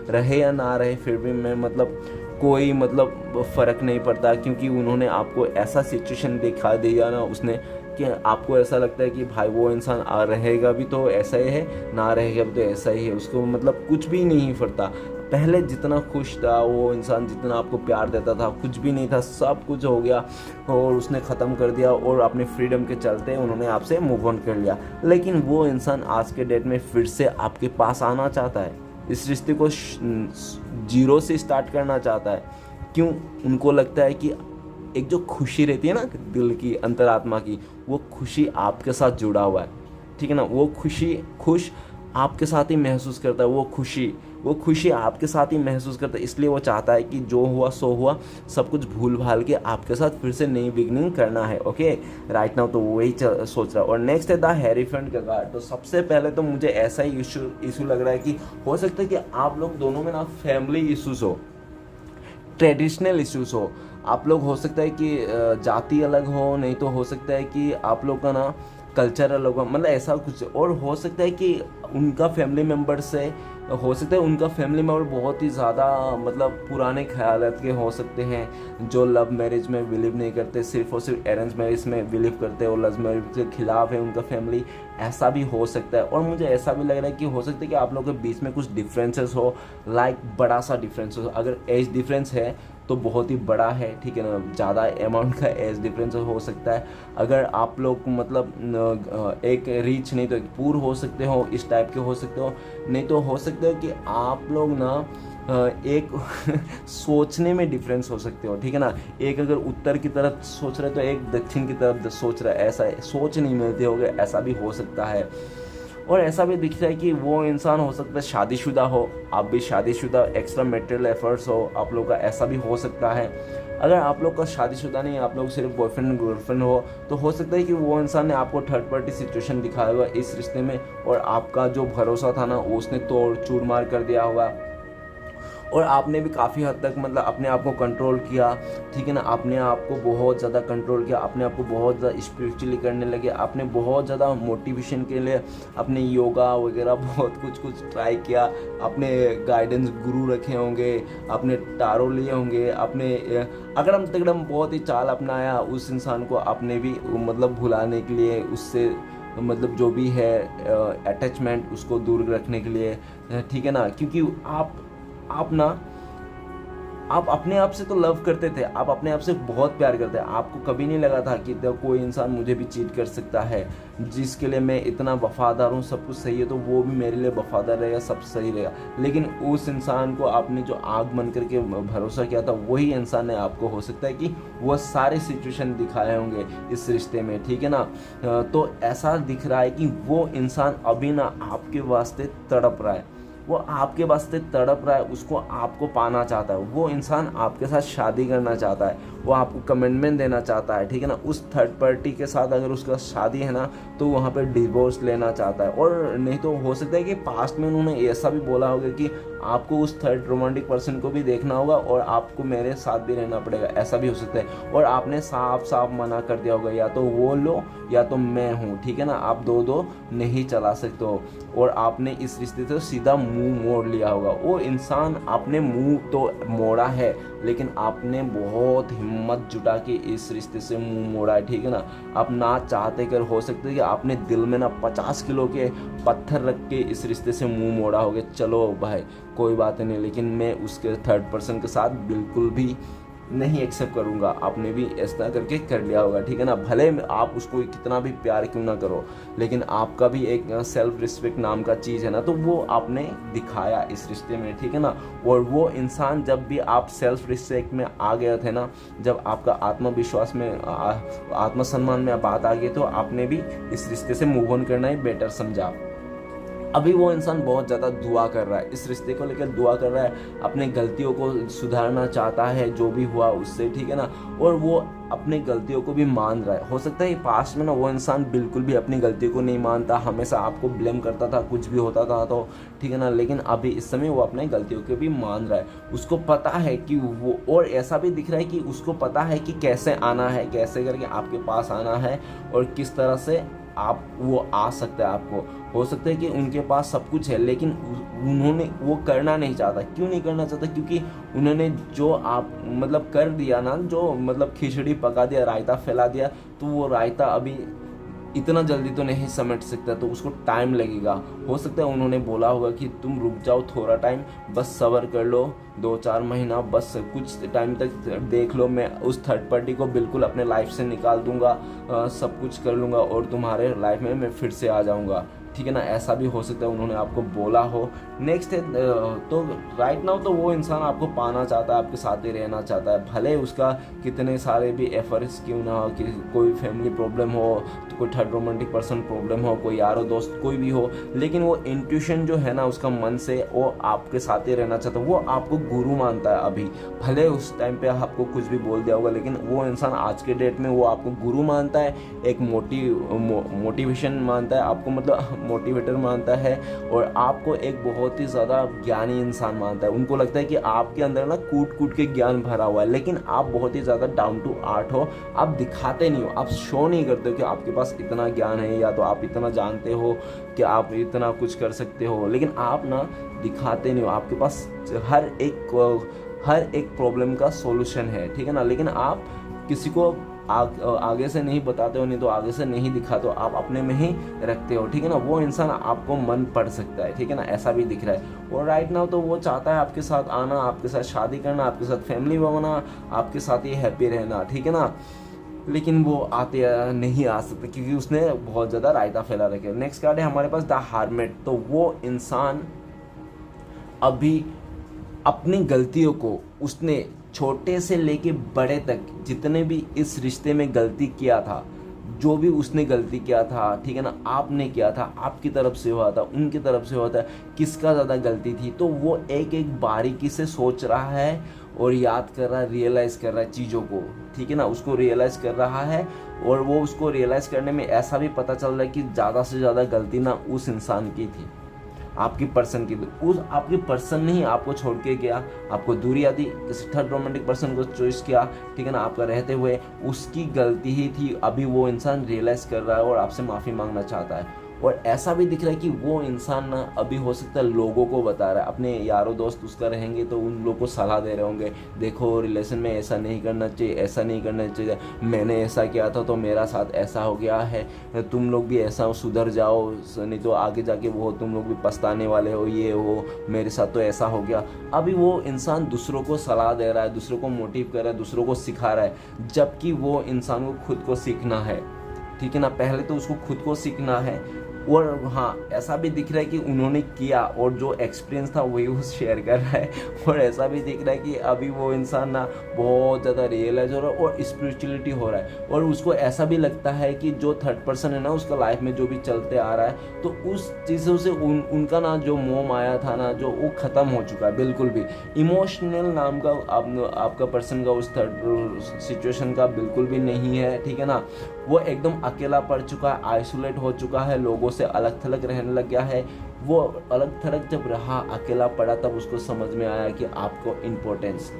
रहे या ना रहे फिर भी मैं मतलब कोई मतलब फ़र्क नहीं पड़ता, क्योंकि उन्होंने आपको ऐसा सिचुएशन दिखा दिया ना उसने कि आपको ऐसा लगता है कि भाई वो इंसान रहेगा भी तो ऐसा ही है, ना रहेगा भी तो ऐसा ही है, उसको मतलब कुछ भी नहीं फरता। पहले जितना खुश था वो इंसान, जितना आपको प्यार देता था, कुछ भी नहीं था, सब कुछ हो गया और उसने ख़त्म कर दिया। और अपने फ्रीडम के चलते उन्होंने आपसे मूव ऑन कर लिया। लेकिन वो इंसान आज के डेट में फिर से आपके पास आना चाहता है, इस रिश्ते को जीरो से स्टार्ट करना चाहता है। क्यों? उनको लगता है कि एक जो खुशी रहती है ना दिल की, अंतरात्मा की, वो खुशी आपके साथ जुड़ा हुआ है, ठीक है ना। वो खुश आपके साथ ही महसूस करता है, वो खुशी आपके साथ ही महसूस करता है। इसलिए वो चाहता है कि जो हुआ सो हुआ, सब कुछ भूल भाल के आपके साथ फिर से नई बिगनिंग करना है। ओके राइट नाउ तो वही सोच रहा है। और नेक्स्ट है द हेरीफेंट का कार्ड। तो सबसे पहले तो मुझे ऐसा ही इशू लग रहा है कि हो सकता है कि आप लोग दोनों में ना फैमिली इशूज़ हो, ट्रेडिशनल इश्यूज हो। आप लोग हो सकता है कि जाति अलग हो, नहीं तो हो सकता है कि आप लोग का ना कल्चर अलग हो, मतलब ऐसा कुछ। और हो सकता है कि उनका फैमिली मेम्बर से हो सकता है उनका फैमिली मेम्बर बहुत ही ज़्यादा मतलब पुराने ख्यालात के हो सकते हैं, जो लव मैरिज में बिलीव नहीं करते, सिर्फ और सिर्फ अरेंज मैरिज में बिलीव करते हैं और लव मैरिज के खिलाफ है उनका फैमिली, ऐसा भी हो सकता है। और मुझे ऐसा भी लग रहा है कि हो सकता है कि आप लोगों के बीच में कुछ डिफरेंसेस हो, लाइक बड़ा सा डिफरेंस हो। अगर एज डिफरेंस है तो बहुत ही बड़ा है, ठीक है ना, ज़्यादा अमाउंट का एज डिफरेंस हो सकता है। अगर आप लोग मतलब एक रिच नहीं तो एक पूर हो सकते हो, इस टाइप के हो सकते हो। नहीं तो हो सकते हो कि आप लोग ना एक सोचने में डिफरेंस हो सकते हो, ठीक है ना। एक अगर उत्तर की तरफ सोच रहे तो एक दक्षिण की तरफ सोच रहा है, ऐसा सोच नहीं मिलती होगी, ऐसा भी हो सकता है। और ऐसा भी दिख रहा है कि वो इंसान हो सकता है शादीशुदा हो, आप भी शादीशुदा, एक्स्ट्रा मैरिटल एफर्ट्स हो आप लोग का, ऐसा भी हो सकता है। अगर आप लोग का शादीशुदा नहीं, आप लोग सिर्फ बॉयफ्रेंड गर्लफ्रेंड हो, तो हो सकता है कि वो इंसान ने आपको थर्ड पार्टी सिचुएशन दिखाया होगा इस रिश्ते में, और आपका जो भरोसा था ना वो उसने तोड़ चूर मार कर दिया होगा, और आपने भी काफ़ी हद तक मतलब अपने आप को कंट्रोल किया, ठीक है ना, अपने आप को बहुत ज़्यादा कंट्रोल किया, अपने आप को बहुत ज़्यादा स्पिरिचुअली करने लगे, आपने बहुत ज़्यादा मोटिवेशन के लिए अपने योगा वगैरह बहुत कुछ ट्राई किया, अपने गाइडेंस गुरु रखे होंगे, अपने टारो लिए होंगे, अपने अगड़म तिगड़म बहुत ही चाल अपनाया उस इंसान को आपने भी मतलब भुलाने के लिए, उससे मतलब जो भी है अटैचमेंट उसको दूर रखने के लिए, ठीक है ना, क्योंकि आप ना आप अपने आप से तो लव करते थे, आप अपने आप से बहुत प्यार करते हैं, आपको कभी नहीं लगा था कि कोई इंसान मुझे भी चीट कर सकता है, जिसके लिए मैं इतना वफादार हूँ, सब कुछ सही है तो वो भी मेरे लिए वफादार रहेगा, सब सही रहेगा। लेकिन उस इंसान को आपने जो आग बन करके भरोसा किया था, वही इंसान ने आपको हो सकता है कि वो सारे सिचुएशन दिखाए होंगे इस रिश्ते में, ठीक है ना। तो ऐसा दिख रहा है कि वो इंसान अभी ना आपके वास्ते तड़प रहा है, वो आपके वास्ते तड़प रहा है, उसको आपको पाना चाहता है, वो इंसान आपके साथ शादी करना चाहता है, वो आपको कमिटमेंट देना चाहता है, ठीक है ना। उस थर्ड पार्टी के साथ अगर उसका शादी है ना तो वहाँ पे डिवोर्स लेना चाहता है, और नहीं तो हो सकता है कि पास्ट में उन्होंने ऐसा भी बोला होगा कि आपको उस थर्ड रोमांटिक पर्सन को भी देखना होगा और आपको मेरे साथ भी रहना पड़ेगा, ऐसा भी हो सकता है। और आपने साफ साफ मना कर दिया होगा, या तो वो लो या तो मैं हूँ, ठीक है ना, आप दो नहीं चला सकते हो, और आपने इस रिश्ते से सीधा मुंह मोड़ लिया होगा। वो इंसान आपने मुंह तो मोड़ा है, लेकिन आपने बहुत हिम्मत जुटा के इस रिश्ते से मुंह मोड़ा है, ठीक है ना। आप ना चाहते कर हो सकते है कि आपने दिल में ना 50 किलो के पत्थर रख के इस रिश्ते से मुंह मोड़ा होगा, चलो भाई कोई बात नहीं, लेकिन मैं उसके थर्ड पर्सन के साथ बिल्कुल भी नहीं एक्सेप्ट करूंगा। आपने भी ऐसा करके कर लिया होगा, ठीक है ना। भले आप उसको कितना भी प्यार क्यों ना करो, लेकिन आपका भी एक सेल्फ रिस्पेक्ट नाम का चीज़ है ना, तो वो आपने दिखाया इस रिश्ते में, ठीक है ना। और वो इंसान जब भी आप सेल्फ रिस्पेक्ट में आ गए थे ना, जब आपका आत्मविश्वास में आत्मसम्मान में बात आ गई, तो आपने भी इस रिश्ते से मूव ऑन करना ही बेटर समझा। अभी वो इंसान बहुत ज़्यादा दुआ कर रहा है, इस रिश्ते को लेकर दुआ कर रहा है, अपने गलतियों को सुधारना चाहता है जो भी हुआ उससे, ठीक है ना। और वो अपने गलतियों को भी मान रहा है। हो सकता है पास्ट में ना वो इंसान बिल्कुल भी अपनी गलतियों को नहीं मानता, हमेशा आपको ब्लेम करता था कुछ भी होता था तो, ठीक है ना। लेकिन अभी इस समय वो अपने गलतियों को भी मान रहा है, उसको पता है कि वो, और ऐसा भी दिख रहा है कि उसको पता है कि कैसे आना है, कैसे करके आपके पास आना है, और किस तरह से आप वो आ सकता है। आपको हो सकता है कि उनके पास सब कुछ है, लेकिन उन्होंने वो करना नहीं चाहता। क्यों नहीं करना चाहता? क्योंकि उन्होंने जो आप मतलब कर दिया ना, जो मतलब खिचड़ी पका दिया, रायता फैला दिया, तो वो रायता अभी इतना जल्दी तो नहीं समेट सकता, तो उसको टाइम लगेगा। हो सकता है उन्होंने बोला होगा कि तुम रुक जाओ थोड़ा टाइम, बस सब्र कर लो 2-4 महीना, बस कुछ टाइम तक देख लो, मैं उस थर्ड पार्टी को बिल्कुल अपने लाइफ से निकाल दूंगा, सब कुछ कर लूँगा और तुम्हारे लाइफ में मैं फिर से आ जाऊँगा, ठीक है ना। ऐसा भी हो सकता है उन्होंने आपको बोला हो। नेक्स्ट है तो राइट नाउ तो वो इंसान आपको पाना चाहता है, आपके साथ ही रहना चाहता है, भले उसका कितने सारे भी एफर्ट्स क्यों ना हो, कि कोई फैमिली प्रॉब्लम हो, तो कोई थर्ड रोमांटिक पर्सन प्रॉब्लम हो, कोई यारो दोस्त कोई भी हो, लेकिन वो इंट्यूशन जो है ना उसका मन से वो आपके साथ ही रहना चाहता है। वो आपको गुरु मानता है अभी, भले उस टाइम पे आपको कुछ भी बोल दिया होगा, लेकिन वो इंसान आज के डेट में वो आपको गुरु मानता है, एक मोटिवेशन मानता है आपको, मतलब मोटिवेटर मानता है, और आपको एक बहुत ही ज़्यादा ज्ञानी इंसान मानता है। उनको लगता है कि आपके अंदर ना कूट कूट के ज्ञान भरा हुआ है, लेकिन आप बहुत ही ज़्यादा डाउन टू अर्थ हो, आप दिखाते नहीं हो, आप शो नहीं करते हो कि आपके पास इतना ज्ञान है, या तो आप इतना जानते हो कि आप इतना कुछ कर सकते हो, लेकिन आप ना दिखाते नहीं हो। आपके पास हर एक प्रॉब्लम का सॉल्यूशन है, ठीक है ना, लेकिन आप किसी को आगे से नहीं बताते हो, नहीं तो आगे से नहीं दिखाते हो, आप अपने में ही रखते हो, ठीक है ना। वो इंसान आपको मन पढ़ सकता है, ठीक है ना, ऐसा भी दिख रहा है। और राइट नाउ तो वो चाहता है आपके साथ आना, आपके साथ शादी करना, आपके साथ फैमिली बनाना, आपके साथ ही हैप्पी रहना, ठीक है ना। लेकिन वो नहीं आ सकते क्योंकि उसने बहुत ज़्यादा रायता फैला रखे। नेक्स्ट कार्ड है हमारे पास द हार्मेट। तो वो इंसान अभी अपनी गलतियों को, उसने छोटे से लेके बड़े तक जितने भी इस रिश्ते में गलती किया था, जो भी उसने गलती किया था, ठीक है ना, आपने किया था, आपकी तरफ से हुआ था, उनकी तरफ से हुआ था, किसका ज़्यादा गलती थी, तो वो एक एक बारीकी से सोच रहा है और याद कर रहा है, रियलाइज़ कर रहा है चीज़ों को, ठीक है ना, उसको रियलाइज़ कर रहा है। और वो उसको रियलाइज़ करने में ऐसा भी पता चल रहा है कि ज़्यादा से ज़्यादा गलती ना उस इंसान की थी, आपकी पर्सन की। उस आपकी पर्सन ने ही आपको छोड़ के गया, आपको दूरी आती, किसी थर्ड रोमांटिक पर्सन को चॉइस किया, ठीक है ना, आपका रहते हुए, उसकी गलती ही थी। अभी वो इंसान रियलाइज़ कर रहा है और आपसे माफ़ी मांगना चाहता है। और ऐसा भी दिख रहा है कि वो इंसान ना अभी हो सकता है लोगों को बता रहा है, अपने यारों दोस्त उसका रहेंगे तो उन लोगों को सलाह दे रहे होंगे, देखो रिलेशन में ऐसा नहीं करना चाहिए, ऐसा नहीं करना चाहिए, मैंने ऐसा किया था तो मेरा साथ ऐसा हो गया है, तुम लोग भी ऐसा सुधर जाओ, नहीं तो आगे जाके वो तुम लोग भी पछताने वाले हो, ये हो, मेरे साथ तो ऐसा हो गया। अभी वो इंसान दूसरों को सलाह दे रहा है, दूसरों को मोटिव कर रहा है, दूसरों को सिखा रहा है, जबकि वो इंसान को खुद को सीखना है, ठीक है ना, पहले तो उसको खुद को सीखना है। और हाँ, ऐसा भी दिख रहा है कि उन्होंने किया और जो एक्सपीरियंस था वही वो शेयर कर रहा है। और ऐसा भी दिख रहा है कि अभी वो इंसान ना बहुत ज़्यादा रियलाइज हो रहा है और स्पिरिचुअलिटी हो रहा है। और उसको ऐसा भी लगता है कि जो थर्ड पर्सन है ना उसका लाइफ में जो भी चलते आ रहा है, तो उस चीज़ों से उनका ना जो मोह माया था ना, जो वो ख़त्म हो चुका है बिल्कुल भी। इमोशनल नाम का आपका पर्सन का उस थर्ड सिचुएशन का बिल्कुल भी नहीं है, ठीक है ना, वो एकदम अकेला पड़ चुका है, आइसोलेट हो चुका है, लोगों से अलग थलग रहने लग गया है। वो अलग थलग जब रहा, अकेला पड़ा, तब उसको समझ में आया कि आपका इम्पोर्टेंस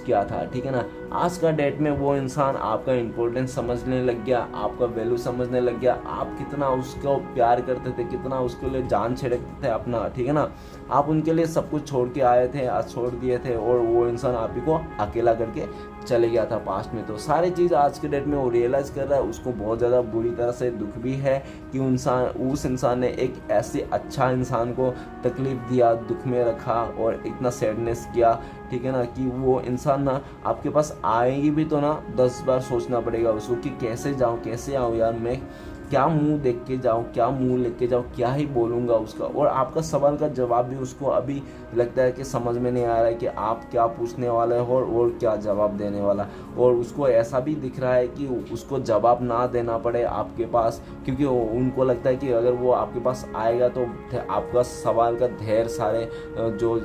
क्या था, ठीक है ना। आज का डेट में वो इंसान आपका इम्पोर्टेंस समझने लग गया, आपका वैल्यू समझने लग गया, आप कितना उसको प्यार करते थे, कितना उसके लिए जान छिड़कते थे अपना, ठीक है ना, आप उनके लिए सब कुछ छोड़ के आए थे, आज छोड़ दिए थे, और वो इंसान आप ही को अकेला करके चले गया था पास्ट में। तो सारी चीज़ आज के डेट में वो रियलाइज़ कर रहा है। उसको बहुत ज़्यादा बुरी तरह से दुख भी है कि उस इंसान ने एक ऐसे अच्छा इंसान को तकलीफ़ दिया, दुख में रखा और इतना सैडनेस किया, ठीक है ना, कि वो इंसान ना आपके पास आएगी भी तो ना 10 बार सोचना पड़ेगा उसको कि कैसे जाऊँ, कैसे आऊँ यार, मैं क्या मुंह देख के जाऊँ, क्या मुंह लेके जाऊँ, क्या ही बोलूँगा उसका। और आपका सवाल का जवाब भी उसको अभी लगता है कि समझ में नहीं आ रहा है कि आप क्या पूछने वाले हो और क्या जवाब देने वाला। और उसको ऐसा भी दिख रहा है कि उसको जवाब ना देना पड़े आपके पास, क्योंकि उनको लगता है कि अगर वो आपके पास आएगा तो आपका सवाल का ढेर सारे जो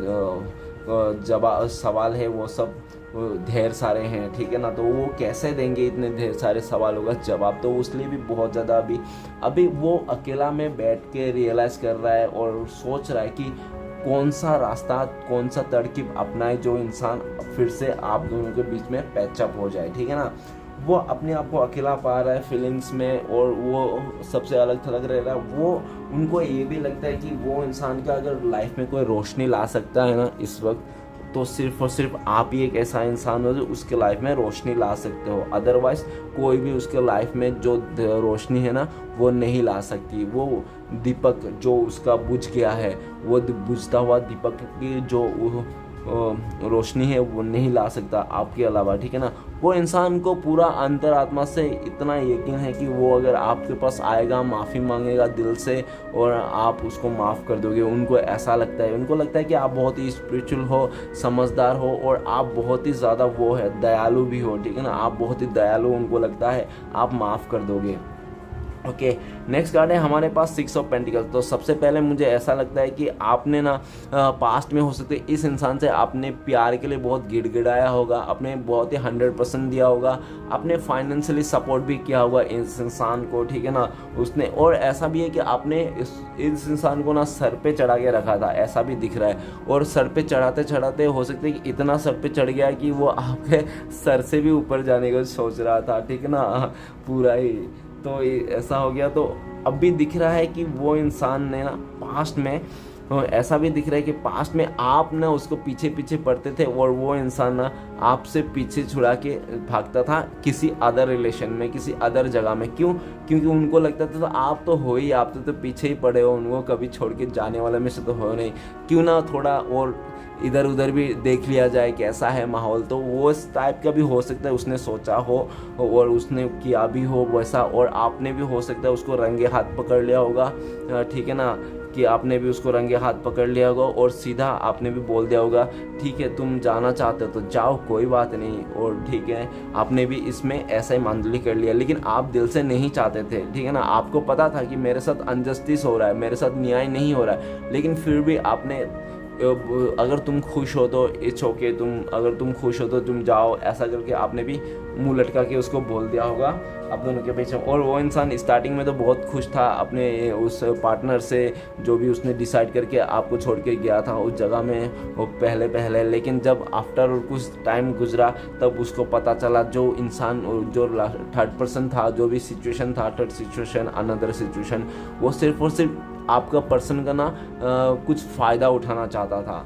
जवाब सवाल है वो सब ढेर सारे हैं, ठीक है ना, तो वो कैसे देंगे इतने ढेर सारे सवालों का जवाब। तो उसलिए भी बहुत ज़्यादा अभी वो अकेला में बैठ के रियलाइज़ कर रहा है और सोच रहा है कि कौन सा रास्ता, कौन सा तरकीब अपनाए जो इंसान फिर से आप दोनों के बीच में पैचअप हो जाए, ठीक है ना। वो अपने आप को अकेला पा रहा है फीलिंग्स में और वो सबसे अलग थलग रह रहा है। वो उनको ये भी लगता है कि वो इंसान का अगर लाइफ में कोई रोशनी ला सकता है ना इस वक्त, तो सिर्फ और सिर्फ आप ही एक ऐसा इंसान हो जो उसके लाइफ में रोशनी ला सकते हो। अदरवाइज कोई भी उसके लाइफ में जो रोशनी है ना वो नहीं ला सकती। वो दीपक जो उसका बुझ गया है, वो बुझता हुआ दीपक की जो रोशनी है वो नहीं ला सकता आपके अलावा, ठीक है ना। वो इंसान को पूरा अंतरात्मा से इतना यकीन है कि वो अगर आपके पास आएगा, माफ़ी मांगेगा दिल से और आप उसको माफ़ कर दोगे। उनको ऐसा लगता है, उनको लगता है कि आप बहुत ही स्पिरिचुअल हो, समझदार हो और आप बहुत ही ज़्यादा वो है दयालु भी हो, ठीक है ना, आप बहुत ही दयालु, उनको लगता है आप माफ़ कर दोगे। ओके, नेक्स्ट कार्ड है हमारे पास 6 ऑफ पेंटिकल्स। तो सबसे पहले मुझे ऐसा लगता है कि आपने ना पास्ट में हो सकते इस इंसान से आपने प्यार के लिए बहुत गिड़गिड़ाया होगा, आपने बहुत ही 100% दिया होगा, आपने फाइनेंशियली सपोर्ट भी किया होगा इस इंसान को, ठीक है ना, उसने। और ऐसा भी है कि आपने इस इंसान को ना सर पे चढ़ा के रखा था, ऐसा भी दिख रहा है। और सर पे चढ़ाते चढ़ाते हो सकता है कि इतना सर पे चढ़ गया कि वो आपके सर से भी ऊपर जाने का सोच रहा था, ठीक है ना, पूरा ही। तो ऐसा हो गया। तो अब भी दिख रहा है कि वो इंसान ने ना पास्ट में, ऐसा भी दिख रहा है कि पास्ट में आप ना उसको पीछे पीछे पड़ते थे और वो इंसान ना आपसे पीछे छुड़ा के भागता था किसी अदर रिलेशन में, किसी अदर जगह में। क्यों? क्योंकि उनको लगता था तो आप तो हो ही, आप तो पीछे ही पड़े हो, उनको कभी छोड़ के जाने वाले में से तो हो नहीं, क्यों ना थोड़ा और इधर उधर भी देख लिया जाए कैसा है माहौल। तो वो इस टाइप का भी हो सकता है उसने सोचा हो और उसने किया भी हो वैसा, और आपने भी हो सकता है उसको रंगे हाथ पकड़ लिया होगा, ठीक है ना, कि आपने भी उसको रंगे हाथ पकड़ लिया होगा और सीधा आपने भी बोल दिया होगा ठीक है तुम जाना चाहते हो तो जाओ, कोई बात नहीं, और ठीक है आपने भी इसमें ऐसा ही मांदली कर लिया। लेकिन आप दिल से नहीं चाहते थे, ठीक है ना, आपको पता था कि मेरे साथ अनजस्टिस हो रहा है, मेरे साथ न्याय नहीं हो रहा है, लेकिन फिर भी आपने अगर तुम खुश हो तो इट्स ओके, अगर तुम खुश हो तो तुम जाओ, ऐसा करके आपने भी मुंह लटका के उसको बोल दिया होगा आप दोनों के बीच में। और वो इंसान स्टार्टिंग में तो बहुत खुश था अपने उस पार्टनर से जो भी उसने डिसाइड करके आपको छोड़ के गया था उस जगह में वो पहले, लेकिन जब आफ्टर कुछ टाइम गुजरा तब उसको पता चला जो इंसान जो थर्ड पर्सन था, जो भी सिचुएशन था, थर्ड सिचुएशन, अनदर सिचुएशन, वो सिर्फ और सिर्फ आपका पर्सन का ना कुछ फ़ायदा उठाना चाहता था,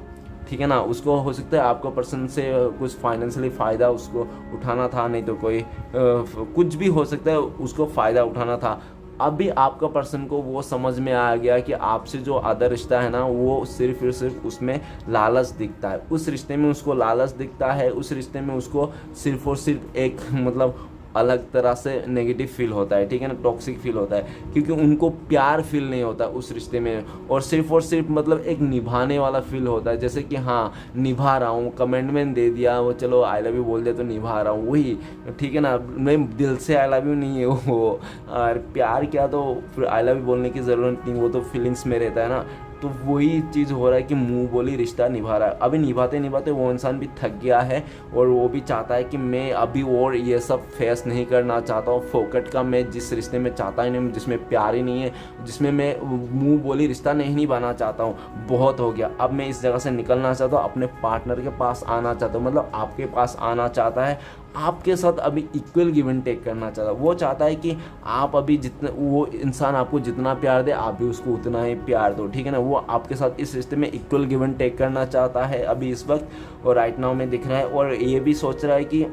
ठीक है ना। उसको हो सकता है आपका पर्सन से कुछ फाइनेंशियली फ़ायदा उसको उठाना था, नहीं तो कोई कुछ भी हो सकता है, उसको फ़ायदा उठाना था। अब भी आपका पर्सन को वो समझ में आ गया कि आपसे जो अदर रिश्ता है ना वो सिर्फ और सिर्फ उसमें लालच दिखता है, उस रिश्ते में उसको लालच दिखता है, उस रिश्ते में उसको सिर्फ और सिर्फ एक मतलब अलग तरह से नेगेटिव फील होता है, ठीक है ना, टॉक्सिक फील होता है, क्योंकि उनको प्यार फील नहीं होता उस रिश्ते में, और सिर्फ मतलब एक निभाने वाला फील होता है, जैसे कि हाँ निभा रहा हूँ, कमेंटमेंट दे दिया वो, चलो आई लव यू बोल दिया तो निभा रहा हूँ, वही, ठीक है ना, मैं दिल से आई लव यू नहीं है वो, और प्यार क्या, तो फिर आई लव यू बोलने की ज़रूरत नहीं, वो तो फीलिंग्स में रहता है ना। तो वही चीज़ हो रहा है कि मुंह बोली रिश्ता निभा रहा है, अभी निभाते निभाते वो इंसान भी थक गया है और वो भी चाहता है कि मैं अभी और ये सब फेस नहीं करना चाहता हूँ, फोकट का मैं जिस रिश्ते में चाहता ही नहीं, जिसमें प्यार ही नहीं है, जिसमें मैं मुंह बोली रिश्ता नहीं निभाना चाहता हूँ, बहुत हो गया, अब मैं इस जगह से निकलना चाहता हूँ, अपने पार्टनर के पास आना चाहता हूँ, मतलब आपके पास आना चाहता है, आपके साथ अभी इक्वल गिव एंड टेक करना चाहता है। वो चाहता है कि आप अभी जितना, वो इंसान आपको जितना प्यार दे आप भी उसको उतना ही प्यार दो, ठीक है ना, वो आपके साथ इस रिश्ते में इक्वल गिव एंड टेक करना चाहता है अभी इस वक्त, और राइट नाउ में दिख रहा है, और ये भी सोच रहा है कि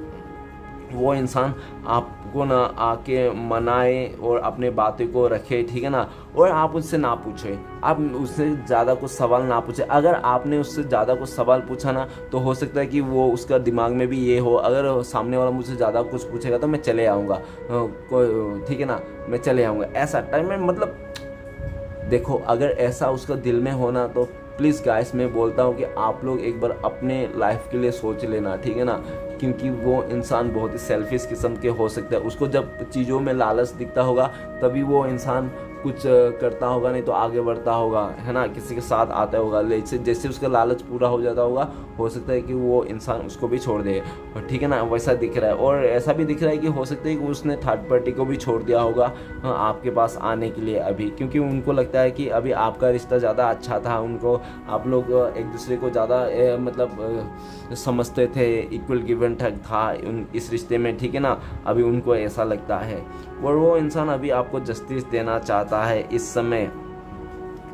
वो इंसान आपको ना आके मनाए और अपने बातें को रखे, ठीक है ना, और आप उससे ना पूछे, आप उससे ज़्यादा कुछ सवाल ना पूछे। अगर आपने उससे ज़्यादा कुछ सवाल पूछा ना तो हो सकता है कि वो उसका दिमाग में भी ये हो, अगर सामने वाला मुझसे ज़्यादा कुछ पूछेगा तो मैं चले आऊँगा, ठीक है ना, मैं चले आऊँगा, ऐसा टाइम में, मतलब देखो अगर ऐसा उसका दिल में होना तो प्लीज़ गाइस मैं बोलता हूँ कि आप लोग एक बार अपने लाइफ के लिए सोच लेना, ठीक है ना, क्योंकि वो इंसान बहुत ही सेल्फिश किस्म के हो सकता है, उसको जब चीज़ों में लालच दिखता होगा तभी वो इंसान कुछ करता होगा, नहीं तो आगे बढ़ता होगा, है ना, किसी के साथ आता होगा, जैसे उसका लालच पूरा हो जाता होगा हो सकता है कि वो इंसान उसको भी छोड़ दे, ठीक है ना, वैसा दिख रहा है। और ऐसा भी दिख रहा है कि हो सकता है कि उसने थर्ड पार्टी को भी छोड़ दिया होगा आपके पास आने के लिए अभी, क्योंकि उनको लगता है कि अभी आपका रिश्ता ज़्यादा अच्छा था, उनको आप लोग एक दूसरे को ज़्यादा मतलब समझते थे, इक्वल गिव एंड टेक था इस रिश्ते में, ठीक है ना, अभी उनको ऐसा लगता है, और वो इंसान अभी आपको जस्टिस देना चाहता है इस समय,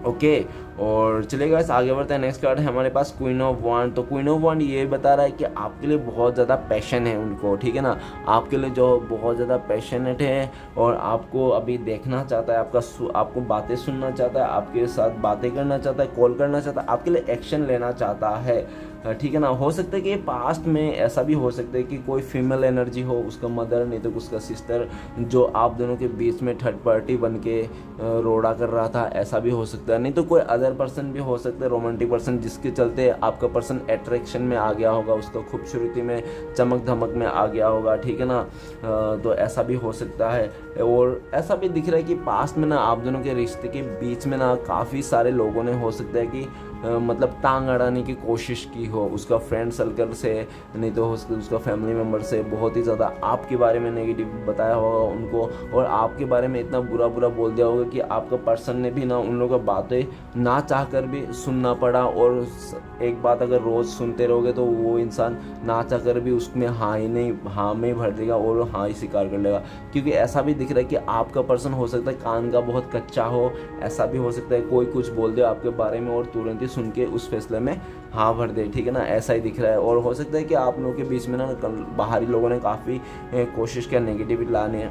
ओके। और चलिए गाइस आगे बढ़ते हैं, नेक्स्ट कार्ड है हमारे पास क्वीन ऑफ वांड। तो क्वीन ऑफ वांड ये बता रहा है कि आपके लिए बहुत ज़्यादा पैशन है उनको, ठीक है ना, आपके लिए जो बहुत ज़्यादा पैशनेट है और आपको अभी देखना चाहता है, आपको बातें सुनना चाहता है, आपके साथ बातें करना चाहता है, कॉल करना चाहता है, आपके लिए एक्शन लेना चाहता है, ठीक है ना। हो सकता है कि पास्ट में ऐसा भी हो सकता है कि कोई फीमेल एनर्जी हो, उसका मदर नहीं तो उसका सिस्टर, जो आप दोनों के बीच में थर्ड पार्टी बन के रोड़ा कर रहा था, ऐसा भी हो सकता है, नहीं तो कोई अदर पर्सन भी हो सकता है, रोमांटिक पर्सन, जिसके चलते आपका पर्सन अट्रैक्शन में आ गया होगा, उसका खूबसूरती में चमक धमक में आ गया होगा, ठीक है ना, तो ऐसा भी हो सकता है। और ऐसा भी दिख रहा है कि पास्ट में ना आप दोनों के रिश्ते के बीच में ना काफ़ी सारे लोगों ने हो सकता है कि मतलब टांग अड़ाने की कोशिश की हो, उसका फ्रेंड सर्कल से, नहीं तो उसका फैमिली मेम्बर से बहुत ही ज़्यादा आपके बारे में नेगेटिव बताया होगा उनको, और आपके बारे में इतना बुरा बोल दिया होगा कि आपका पर्सन ने भी ना उन लोगों की बातें ना चाह कर भी सुनना पड़ा, और एक बात अगर रोज़ सुनते रहोगे तो वो इंसान ना चाह कर भी उसमें हाँ में भर देगा और हाँ ही स्वीकार कर लेगा, क्योंकि ऐसा भी दिख रहा है कि आपका पर्सन हो सकता है कान का बहुत कच्चा हो, ऐसा भी हो सकता है कोई कुछ बोल दे आपके बारे में और तुरंत ही सुन के उस फैसले में हाँ भर दे, ठीक है ना, ऐसा ही दिख रहा है। और हो सकता है कि आप लोगों के बीच में ना बाहरी लोगों ने काफ़ी कोशिश किया नेगेटिविटी लाने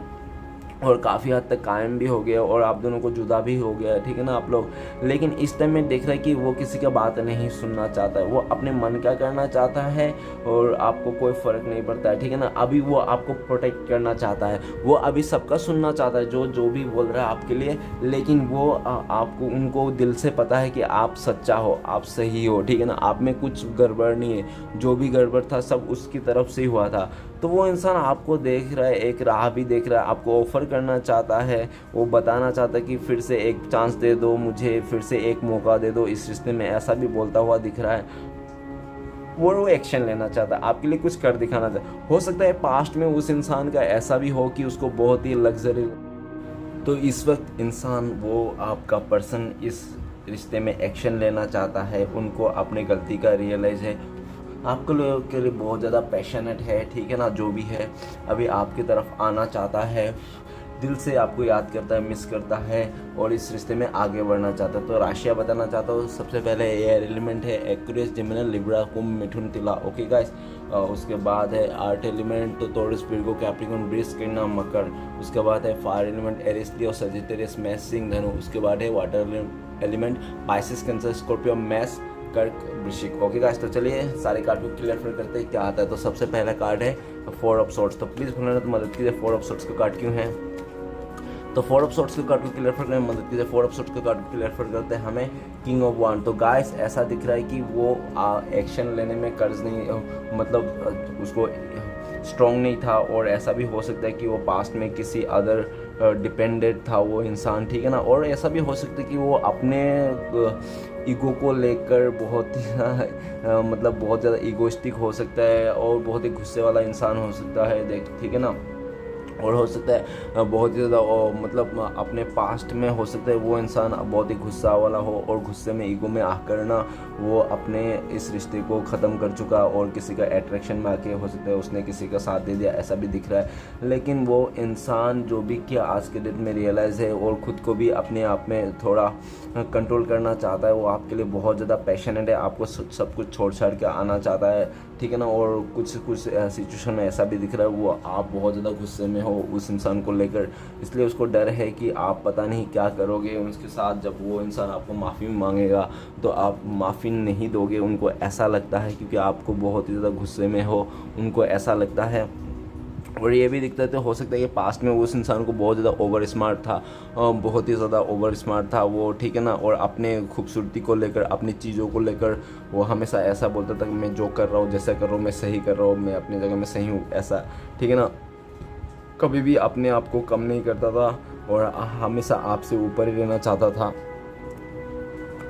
और काफ़ी हद तक कायम भी हो गया और आप दोनों को जुदा भी हो गया, ठीक है ना आप लोग। लेकिन इस टाइम में देख रहा है कि वो किसी का बात नहीं सुनना चाहता है, वो अपने मन का करना चाहता है और आपको कोई फ़र्क नहीं पड़ता है, ठीक है ना। अभी वो आपको प्रोटेक्ट करना चाहता है, वो अभी सबका सुनना चाहता है जो जो भी बोल रहा है आपके लिए, लेकिन वो आपको उनको दिल से पता है कि आप सच्चा हो, आप सही हो, ठीक है ना, आप में कुछ गड़बड़ नहीं है, जो भी गड़बड़ था सब उसकी तरफ से ही हुआ था। तो वो इंसान आपको देख रहा है, एक राह भी देख रहा है, आपको ऑफ़र करना चाहता है, वो बताना चाहता है कि फिर से एक चांस दे दो मुझे, फिर से एक मौका दे दो इस रिश्ते में, ऐसा भी बोलता हुआ दिख रहा है। वो एक्शन लेना चाहता है, आपके लिए कुछ कर दिखाना चाहता है। हो सकता है पास्ट में उस इंसान का ऐसा भी हो कि उसको बहुत ही लग्जरी, तो इस वक्त इंसान वो आपका पर्सन इस रिश्ते में एक्शन लेना चाहता है, उनको अपनी गलती का रियलाइज़ है, आपके लोगों के लिए बहुत ज़्यादा पैशनेट है, ठीक है ना, जो भी है अभी आपकी तरफ आना चाहता है, दिल से आपको याद करता है, मिस करता है और इस रिश्ते में आगे बढ़ना चाहता है। तो राशियाँ बताना चाहता हूँ, सबसे पहले एयर एलिमेंट है एक्वेरियस, जेमिनी, लिब्रा, कुंभ, मिथुन, तुला, ओके गाइस। उसके बाद है आर्ट एलिमेंट तो टॉरस, विर्गो, कैप्रिकॉर्न, वृष, कन्या, मकर। उसके बाद है फायर एलिमेंट एरिस, लियो, सजिटेरियस, मेष, सिंह, धनु। उसके बाद है water element Pisces, cancer, Scorpio, मेष, कर्क, वृश्चिक, ओके गाइस। तो चलिए सारे कार्ड को क्लियर करते हैं क्या आता है। तो सबसे पहला कार्ड है फोर ऑफ सोर्ट्स, तो प्लीज़ भूलना तो मदद कीजिए, फोर ऑफ सोर्ट्स का कार्ड क्यों है। तो फोर ऑफ सोर्ट्स के कार्ड को क्लियर करने में मदद कीजिए, फोर ऑफ सोर्ट्स के कार्ड को क्लियर करते हैं हमें किंग ऑफ वांड। तो गाइस ऐसा दिख रहा है कि वो एक्शन लेने में कर्ज नहीं, मतलब उसको स्ट्रॉन्ग नहीं था, और ऐसा भी हो सकता है कि वो पास्ट में किसी अदर डिपेंडेंट था वो इंसान, ठीक है ना। और ऐसा भी हो सकता है कि वो अपने ईगो को लेकर बहुत ही मतलब बहुत ज़्यादा ईगोइस्टिक हो सकता है और बहुत ही गुस्से वाला इंसान हो सकता है, देख, ठीक है ना। और हो सकता है बहुत ही ज़्यादा मतलब अपने पास्ट में हो सकता है वो इंसान बहुत ही गुस्सा वाला हो और गुस्से में ईगो में आकर ना वो अपने इस रिश्ते को ख़त्म कर चुका और किसी का अट्रैक्शन में आके हो सकता है उसने किसी का साथ दे दिया, ऐसा भी दिख रहा है। लेकिन वो इंसान जो भी किया आज के डेट में रियलाइज़ है और ख़ुद को भी अपने आप में थोड़ा कंट्रोल करना चाहता है, वो आपके लिए बहुत ज़्यादा पैशनेट है, आपको सब कुछ छोड़ छाड़ के आना चाहता है, ठीक है ना। और कुछ सिचुएशन में ऐसा भी दिख रहा है वो आप बहुत ज़्यादा गुस्से में हो उस इंसान को लेकर, इसलिए उसको डर है कि आप पता नहीं क्या करोगे उसके साथ। जब वो इंसान आपको माफ़ी मांगेगा तो आप माफ़ी नहीं दोगे, उनको ऐसा लगता है क्योंकि आपको बहुत ही ज़्यादा गुस्से में हो, उनको ऐसा लगता है। और ये भी दिखता है तो हो सकता है कि पास्ट में उस इंसान को बहुत ज़्यादा ओवर स्मार्ट था, बहुत ही ज़्यादा ओवर स्मार्ट था वो, ठीक है ना। और अपने खूबसूरती को लेकर, अपनी चीज़ों को लेकर वो हमेशा ऐसा बोलता था कि मैं जो कर रहा हूँ, जैसा कर रहा हूँ, मैं सही कर रहा हूँ, मैं अपनी जगह में सही हूँ, ऐसा, ठीक है ना। कभी भी अपने आप को कम नहीं करता था और हमेशा आपसे ऊपर ही रहना चाहता था।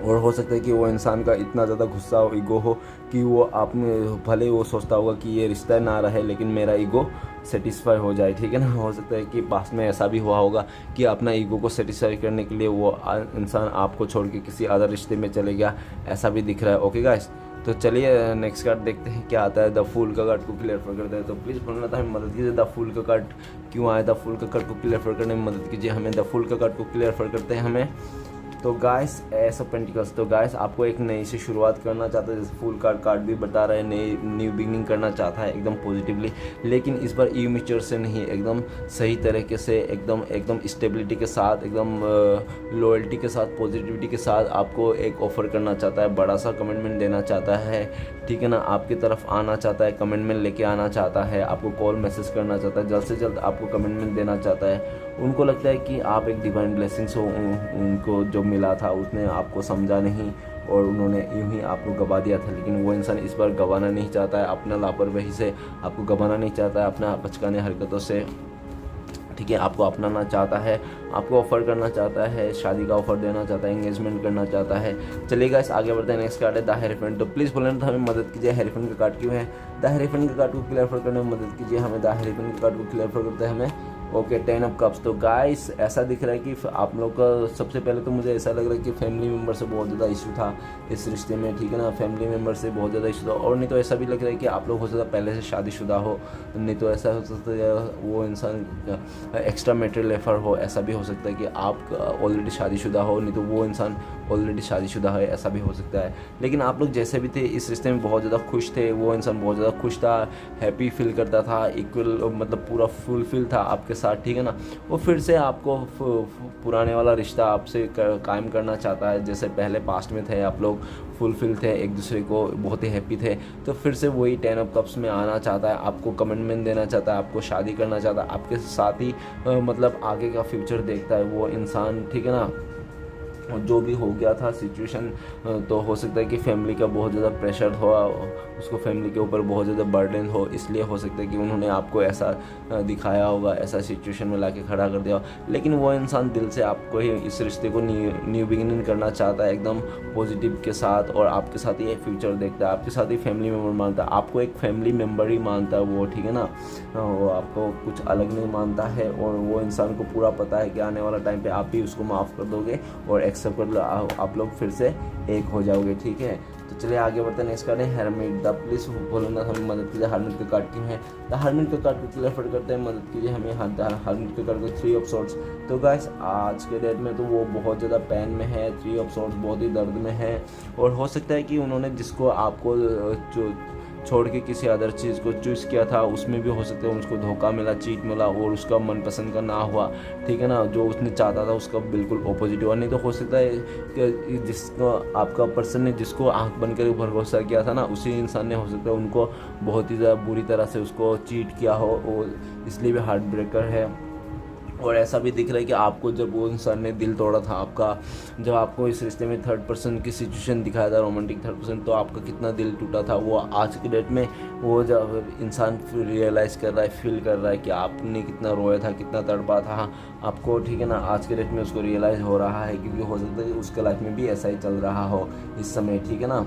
और हो सकता है कि वो इंसान का इतना ज़्यादा गुस्सा हो, ईगो हो कि वो आप में भले वो सोचता होगा कि ये रिश्ता ना रहे लेकिन मेरा ईगो सेटिस्फाई हो जाए, ठीक है ना। हो सकता है कि पास्ट में ऐसा भी हुआ होगा कि अपना ईगो को सेटिस्फाई करने के लिए वो इंसान आपको छोड़ के किसी अदर रिश्ते में चले गया, ऐसा भी दिख रहा है, ओके गाइस। तो चलिए नेक्स्ट कार्ड देखते हैं क्या आता है। द फूल का कार्ड को क्लियर करते हैं, तो प्लीज़ बोलना था हमें मदद कीजिए, द फूल का कार्ड क्यों आया, द फूल का कार्ड को क्लियर करने में मदद कीजिए हमें, द फूल का कार्ड को क्लियर करते हैं हमें। तो गाइस एस ऑफ पेंटिकल्स, तो गाइस आपको एक नई से शुरुआत करना चाहता है, जैसे फुल कार्ड भी बता रहा है, नई न्यू बिगनिंग करना चाहता है एकदम पॉजिटिवली, लेकिन इस बार इमेच्योर से नहीं, एकदम सही तरीके से, एकदम स्टेबिलिटी के साथ, एकदम लॉयल्टी के साथ, पॉजिटिविटी के साथ आपको एक ऑफ़र करना चाहता है, बड़ा सा कमिटमेंट देना चाहता है, ठीक है ना। आपकी तरफ आना चाहता है, कमिटमेंट लेके आना चाहता है, आपको कॉल मैसेज करना चाहता है, जल्द से जल्द आपको कमिटमेंट देना चाहता है। उनको लगता है कि आप एक डिवाइन ब्लेसिंग्स हो, उनको जो मिला था उसने आपको समझा नहीं और उन्होंने यूं ही आपको गवा दिया था, लेकिन वो इंसान इस बार गंवाना नहीं चाहता है, अपना लापरवाही से आपको गंवाना नहीं चाहता है, अपना बचकाने हरकतों से, ठीक है, आपको अपनाना चाहता है, आपको ऑफ़र करना चाहता है, शादी का ऑफ़र देना चाहता है, एंगेजमेंट करना चाहता है। चलिए गाइस आगे बढ़ते हैं, नेक्स्ट कार्ड है द हेरोफेंट, तो प्लीज़ बोलना था हमें मदद कीजिए, हेरोफेंट का कार्ड क्यों है, द हेरोफेंट का कार्ड को क्लियर करने में मदद कीजिए हमें, द हेरोफेंट का कार्ड को क्लियर करते हैं हमें, ओके 10 ऑफ कप्स। तो गाइस ऐसा दिख रहा है कि आप लोग का सबसे पहले तो मुझे ऐसा लग रहा है कि फैमिली मेम्बर से बहुत ज़्यादा इशू था इस रिश्ते में, ठीक है ना, फैमिली मेम्बर से बहुत ज़्यादा इशू था। और नहीं तो ऐसा भी लग रहा है कि आप लोग हो सकता है पहले से शादीशुदा हो, नहीं तो ऐसा हो सकता है वो इंसान एक्स्ट्रा मैरिटल अफेयर हो, ऐसा भी हो सकता है कि आप ऑलरेडी शादीशुदा हो, नहीं तो वो इंसान ऑलरेडी शादीशुदा है, ऐसा भी हो सकता है। लेकिन आप लोग जैसे भी थे इस रिश्ते में बहुत ज़्यादा खुश थे, वो इंसान बहुत ज़्यादा खुश था, हैप्पी फील करता था, इक्वल मतलब पूरा फुलफिल था आपके साथ, ठीक है ना। वो फिर से आपको पुराने वाला रिश्ता आपसे कायम करना चाहता है, जैसे पहले पास्ट में थे आप लोग फुलफिल थे, एक दूसरे को बहुत ही हैप्पी थे, तो फिर से वही 10 ऑफ कप्स में आना चाहता है, आपको कमिटमेंट देना चाहता है, आपको शादी करना चाहता है, आपके साथ ही मतलब आगे का फ्यूचर देखता है वो इंसान, ठीक है ना। जो भी हो गया था सिचुएशन, तो हो सकता है कि फैमिली का बहुत ज़्यादा प्रेशर हुआ, उसको फैमिली के ऊपर बहुत ज़्यादा बर्डन हो, इसलिए हो सकता है कि उन्होंने आपको ऐसा दिखाया होगा, ऐसा सिचुएशन में लाके खड़ा कर दिया। लेकिन वो इंसान दिल से आपको ही इस रिश्ते को न्यू बिगिनिंग करना चाहता है एकदम पॉजिटिव के साथ, और आपके साथ ही एक फ्यूचर देखता है, आपके साथ ही फैमिली मेम्बर मानता है, आपको एक फैमिली मेम्बर ही मानता है वो, ठीक है ना। वो आपको कुछ अलग नहीं मानता है, और वो इंसान को पूरा पता है कि आने वाला टाइम पे आप भी उसको माफ़ कर दोगे और एक्सेप्ट कर लो, आप लोग फिर से एक हो जाओगे, ठीक है। तो चलिए आगे बढ़ते हैं। नेक्स्ट कार्ड है हर्मिट। द प्लीज भोलेनाथ हमें मदद कीजिए। हर्मिट का कार्ड क्यों है? द हर्मिट का कार्ड को क्लियर करते हैं, मदद कीजिए हमें। हर्मिट का कार्ड को 3 ऑफ सॉर्ड्स। तो गाइस आज के डेट में तो वो बहुत ज़्यादा पेन में है, 3 ऑफ सॉर्ड्स बहुत ही दर्द में है, और हो सकता है कि उन्होंने जिसको आपको छोड़ के किसी अदर चीज़ को चूज़ किया था उसमें भी हो सकता है उसको धोखा मिला, चीट मिला, और उसका मनपसंद का ना हुआ, ठीक है ना। जो उसने चाहता था उसका बिल्कुल ऑपोजिट हुआ। नहीं तो हो सकता है कि जिसको आपका पर्सन ने जिसको आंख बंद कर भरोसा किया था ना, उसी इंसान ने हो सकता है उनको बहुत ही ज़्यादा बुरी तरह से उसको चीट किया हो, और इसलिए भी हार्ट ब्रेकर है। और ऐसा भी दिख रहा है कि आपको जब वो इंसान ने दिल तोड़ा था आपका, जब आपको इस रिश्ते में थर्ड पर्सन की सिचुएशन दिखाया था, रोमांटिक थर्ड पर्सन, तो आपका कितना दिल टूटा था। वो आज की डेट में वो जब इंसान रियलाइज़ कर रहा है, फील कर रहा है कि आपने कितना रोया था, कितना तड़पा था आपको, ठीक है ना। आज के डेट में उसको रियलाइज़ हो रहा है, क्योंकि हो सकता है कि उसके लाइफ में भी ऐसा ही चल रहा हो इस समय, ठीक है ना।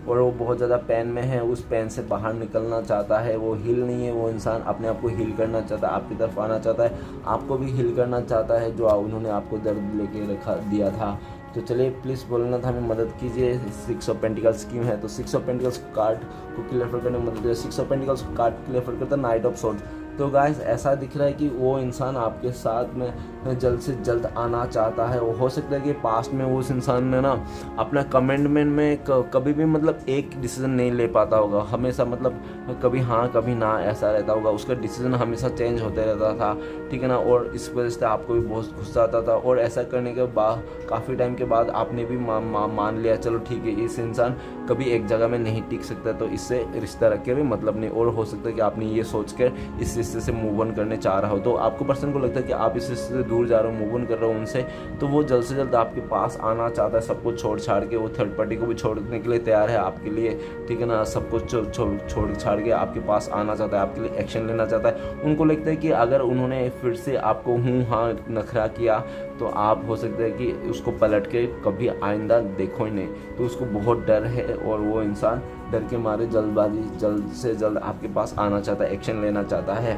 और वो बहुत ज़्यादा पेन में है, उस पेन से बाहर निकलना चाहता है, वो हील नहीं है, वो इंसान अपने आप को हील करना चाहता है, आपकी तरफ आना चाहता है, आपको भी हील करना चाहता है, जो उन्होंने आपको दर्द लेके रखा दिया था। तो चलिए प्लीज़ बोलना था हमें मदद कीजिए। 6 ऑफ पेंटिकल्स क्यों है? तो 6 ऑफ पेंटिकल्स कार्ड को क्लियर करने में मदद कीजिए। 6 ऑफ पेंटिकल्स कार्ड क्लियर करता है नाइट ऑफ सॉर्ड्स। तो गाइस ऐसा दिख रहा है कि वो इंसान आपके साथ में जल्द से जल्द आना चाहता है। वो हो सकता है कि पास्ट में उस इंसान ने ना अपना कमिटमेंट में कभी भी मतलब एक डिसीजन नहीं ले पाता होगा, हमेशा मतलब कभी हाँ कभी ना ऐसा रहता होगा, उसका डिसीजन हमेशा चेंज होते रहता था, ठीक है ना। और इस वजह से आपको भी बहुत गुस्सा आता था, और ऐसा करने के बाद काफ़ी टाइम के बाद आपने भी मान लिया चलो ठीक है इस इंसान कभी एक जगह में नहीं टिक सकता, तो इससे रिश्ता रख के भी मतलब नहीं। और हो सकता है कि आपने ये सोच कर इस रिश्ते से मूव ऑन करने चाह रहा हो, तो आपको पर्सन को लगता है कि आप इस रिश्ते से दूर जा रहे हो, मूव ऑन कर रहे हो उनसे, तो वो जल्द से जल्द आपके पास आना चाहता है, सब कुछ छोड़ छाड़ के। वो थर्ड पार्टी को भी छोड़ने के लिए तैयार है आपके लिए, ठीक है ना। सब कुछ छोड़ छाड़ के आपके पास आना चाहता है, आपके लिए एक्शन लेना चाहता है। उनको लगता है कि अगर उन्होंने फिर से आपको हूँ हाँ नखरा किया, तो आप हो सकता है कि उसको पलट के कभी आइंदा देखो ही नहीं। तो उसको बहुत डर है, और वो इंसान डर के मारे जल्द से जल्द आपके पास आना चाहता है, एक्शन लेना चाहता है,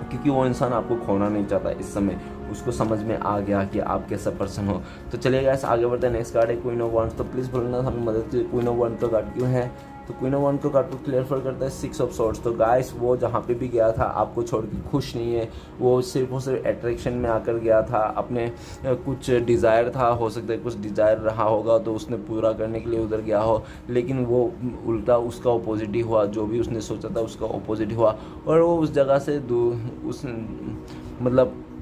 क्योंकि वो इंसान आपको खोना नहीं चाहता इस समय। उसको समझ में आ गया कि आप कैसा पर्सन हो। तो चलिए गाइस आगे बढ़ते हैं। नेक्स्ट कार्ड है क्वीन ऑफ वांड्स। तो प्लीज़ बोलना हमें मदद कीजिए। क्वीन ऑफ वांड्स का कार्ड क्यों है? तो क्वीन ऑफ वांड्स का कार्ड को क्लियर करता है 6 ऑफ सॉर्ड्स। तो गाइस वो जहाँ पे भी गया था आपको छोड़ के खुश नहीं है, वो सिर्फ अट्रैक्शन में आकर गया था, अपने कुछ डिज़ायर था, हो सकता है कुछ डिज़ायर रहा होगा तो उसने पूरा करने के लिए उधर गया हो, लेकिन वो उल्टा उसका ऑपोजिट ही हुआ, जो भी उसने सोचा था उसका ऑपोजिट हुआ, और वो उस जगह से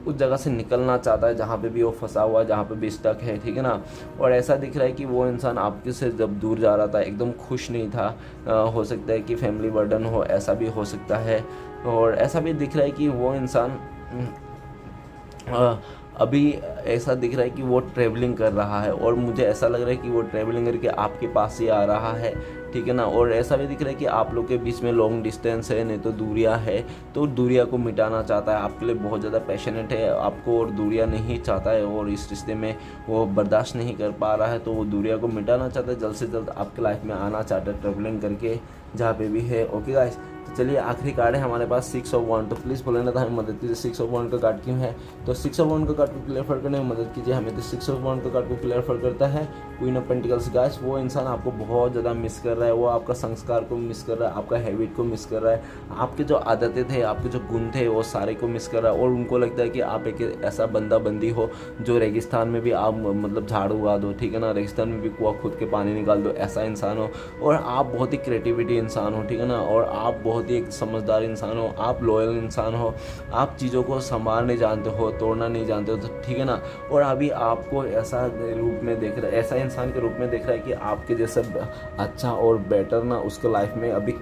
उस जगह से निकलना चाहता है जहाँ पे भी वो फंसा हुआ है, जहाँ पे भी स्टक है, ठीक है ना। और ऐसा दिख रहा है कि वो इंसान आपके से जब दूर जा रहा था एकदम खुश नहीं था, हो सकता है कि फैमिली बर्डन हो, ऐसा भी हो सकता है। और ऐसा भी दिख रहा है कि वो इंसान अभी ऐसा दिख रहा है कि वो ट्रैवलिंग कर रहा है, और मुझे ऐसा लग रहा है कि वो ट्रैवलिंग करके आपके पास ही आ रहा है, ठीक है ना। और ऐसा भी दिख रहा है कि आप लोग के बीच में लॉन्ग डिस्टेंस है, नहीं तो दूरियां है, तो दूरियां को मिटाना चाहता है, आपके लिए बहुत ज़्यादा पैशनेट है आपको, और दूरियां नहीं चाहता है, और इस रिश्ते में वो बर्दाश्त नहीं कर पा रहा है, तो वो दूरियां को मिटाना चाहता है, जल्द से जल्द आपके लाइफ में आना चाहता है ट्रैवलिंग करके जहाँ पे भी है। ओके गाइस, तो चलिए आखिरी कार्ड है हमारे पास 6 ऑफ वांड। तो प्लीज़ बोलेना था हमें मदद कीजिए। 6 ऑफ वांड का कार्ड क्यों है? तो 6 ऑफ वांड का कार्ड को क्लियर करने में मदद कीजिए हमें। तो 6 ऑफ वांड का कार्ड को क्लियर करता है क्वीन ऑफ पेंटिकल्स गाइस, वो इंसान आपको बहुत ज़्यादा मिस कर रहा है, वो आपका संस्कार को मिस कर रहा है, आपका हैबिट को मिस कर रहा है, आपके जो आदतें थे, आपके जो गुण थे, वो सारे को मिस कर रहा है। और उनको लगता है कि आप एक ऐसा बंदा बंदी हो जो रेगिस्तान में भी आप मतलब झाड़ उगा दो, ठीक है ना, रेगिस्तान में भी कुआं खुद के पानी निकाल दो, ऐसा इंसान हो। और आप बहुत ही क्रिएटिविटी इंसान हो, ठीक है ना, और आप बहुत ही एक समझदार इंसान हो, आप लॉयल इंसान हो, आप चीज़ों को संभालने जानते हो, तोड़ना नहीं जानते हो, तो ठीक है ना। और अभी आपको ऐसा रूप में देख रहा है, ऐसा इंसान के रूप में देख रहा है कि आपके जैसा अच्छा और बेटर ना उसको लाइफ में अभी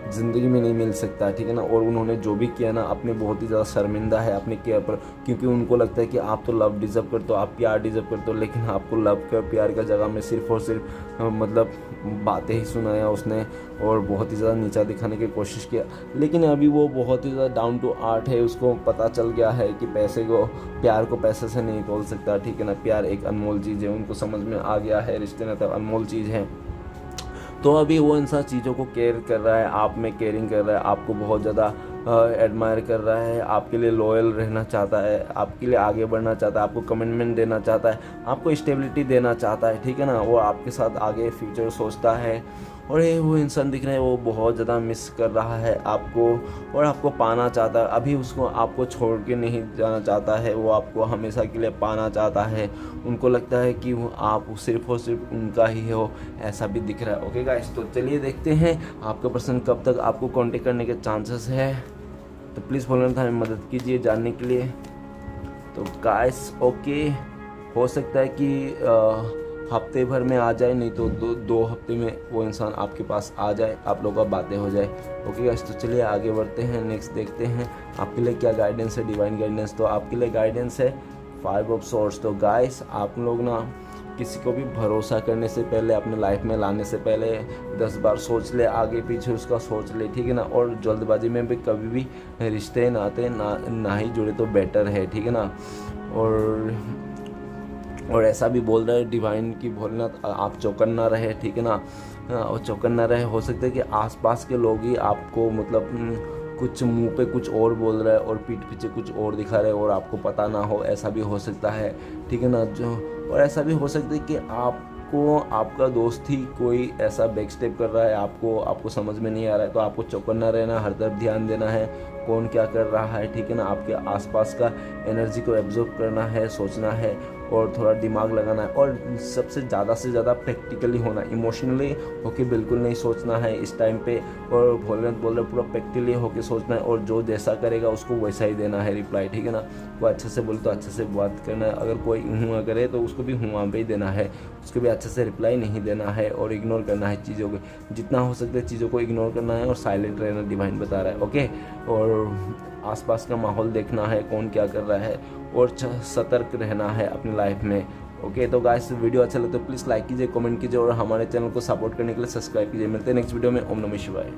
ज़िंदगी में नहीं मिल सकता है, ठीक है ना। और उन्होंने जो भी किया ना, अपने बहुत ही ज़्यादा शर्मिंदा है अपने केयर पर, क्योंकि उनको लगता है कि आप तो लव डिज़र्व करते हो, आप प्यार डिज़र्व करते हो, लेकिन आपको लव का प्यार का जगह में सिर्फ और सिर्फ मतलब बातें ही सुनाया उसने, और बहुत ही ज़्यादा नीचा दिखाने की कोशिश किया। लेकिन अभी वो बहुत ही ज़्यादा डाउन टू अर्थ है, उसको पता चल गया है कि प्यार को पैसे से नहीं तोल सकता, ठीक है ना। प्यार एक अनमोल चीज़ है, उनको समझ में आ गया है, रिश्ते नाते अनमोल चीज़ है। तो अभी वो इंसान चीज़ों को केयर कर रहा है, आप में केयरिंग कर रहा है, आपको बहुत ज़्यादा एडमायर कर रहा है, आपके लिए लॉयल रहना चाहता है, आपके लिए आगे बढ़ना चाहता है, आपको कमिटमेंट देना चाहता है, आपको स्टेबिलिटी देना चाहता है, ठीक है ना। वो आपके साथ आगे फ्यूचर सोचता है। और ये वो इंसान दिख रहा है, वो बहुत ज़्यादा मिस कर रहा है आपको, और आपको पाना चाहता है। अभी उसको आपको छोड़ के नहीं जाना चाहता है, वो आपको हमेशा के लिए पाना चाहता है। उनको लगता है कि वो आप सिर्फ और सिर्फ उनका ही हो, ऐसा भी दिख रहा है। ओके गाइस, तो चलिए देखते हैं आपका पर्सन कब तक आपको कांटेक्ट करने के चांसेस है। तो प्लीज़ फॉलो था, हमें मदद कीजिए जानने के लिए। तो गाइस ओके, हो सकता है कि हफ्ते भर में आ जाए, नहीं तो दो हफ्ते में वो इंसान आपके पास आ जाए, आप लोगों का बातें हो जाए। ओके गाइस, तो चलिए आगे बढ़ते हैं, नेक्स्ट देखते हैं आपके लिए क्या गाइडेंस है, डिवाइन गाइडेंस। तो आपके लिए गाइडेंस है 5 ऑफ सोर्ड्स। तो गाइस आप लोग ना किसी को भी भरोसा करने से पहले, अपने लाइफ में लाने से पहले 10 बार सोच ले, आगे पीछे उसका सोच ले, ठीक है ना। और जल्दबाजी में भी कभी भी रिश्ते नाते ना ही जुड़े तो बेटर है, ठीक है ना। और ऐसा भी बोल रहा है डिवाइन की बोलना, आप चौकन्ना रहे, ठीक है ना। और चौकन्ना रहे, हो सकता है कि आसपास के लोग ही आपको मतलब कुछ मुंह पे कुछ और बोल रहा है और पीठ पीछे कुछ और दिखा रहे हैं और आपको पता ना हो, ऐसा भी हो सकता है, ठीक है ना। और ऐसा भी हो सकता है कि आपका दोस्त ही कोई ऐसा बैक स्टेप कर रहा है, आपको समझ में नहीं आ रहा है। तो आपको चौकन्ना रहना, हर तरफ ध्यान देना है कौन क्या कर रहा है, ठीक है ना। आपके आसपास का एनर्जी को एब्जॉर्ब करना है, सोचना है और थोड़ा दिमाग लगाना है। और सबसे ज़्यादा से ज़्यादा प्रैक्टिकली होना, इमोशनली होके बिल्कुल नहीं सोचना है इस टाइम पे। और बोल रहे पूरा प्रैक्टिकली होके सोचना है, और जो जैसा करेगा उसको वैसा ही देना है रिप्लाई, ठीक है ना। कोई अच्छे से बोले तो अच्छे से बात करना है, अगर कोई हुआ करे तो उसको भी हुआ पे ही देना है, उसको भी अच्छे से रिप्लाई नहीं देना है और इग्नोर करना है चीज़ों को, जितना हो सकता है चीज़ों को इग्नोर करना है और साइलेंट रहना, डिवाइन बता रहा है। ओके, और आसपास का माहौल देखना है कौन क्या कर रहा है, और सतर्क रहना है अपनी लाइफ में। ओके, तो गाइस वीडियो अच्छा लगे तो प्लीज़ लाइक कीजिए, कमेंट कीजिए और हमारे चैनल को सपोर्ट करने के लिए सब्सक्राइब कीजिए। मिलते हैं नेक्स्ट वीडियो में। ओम नमः शिवाय।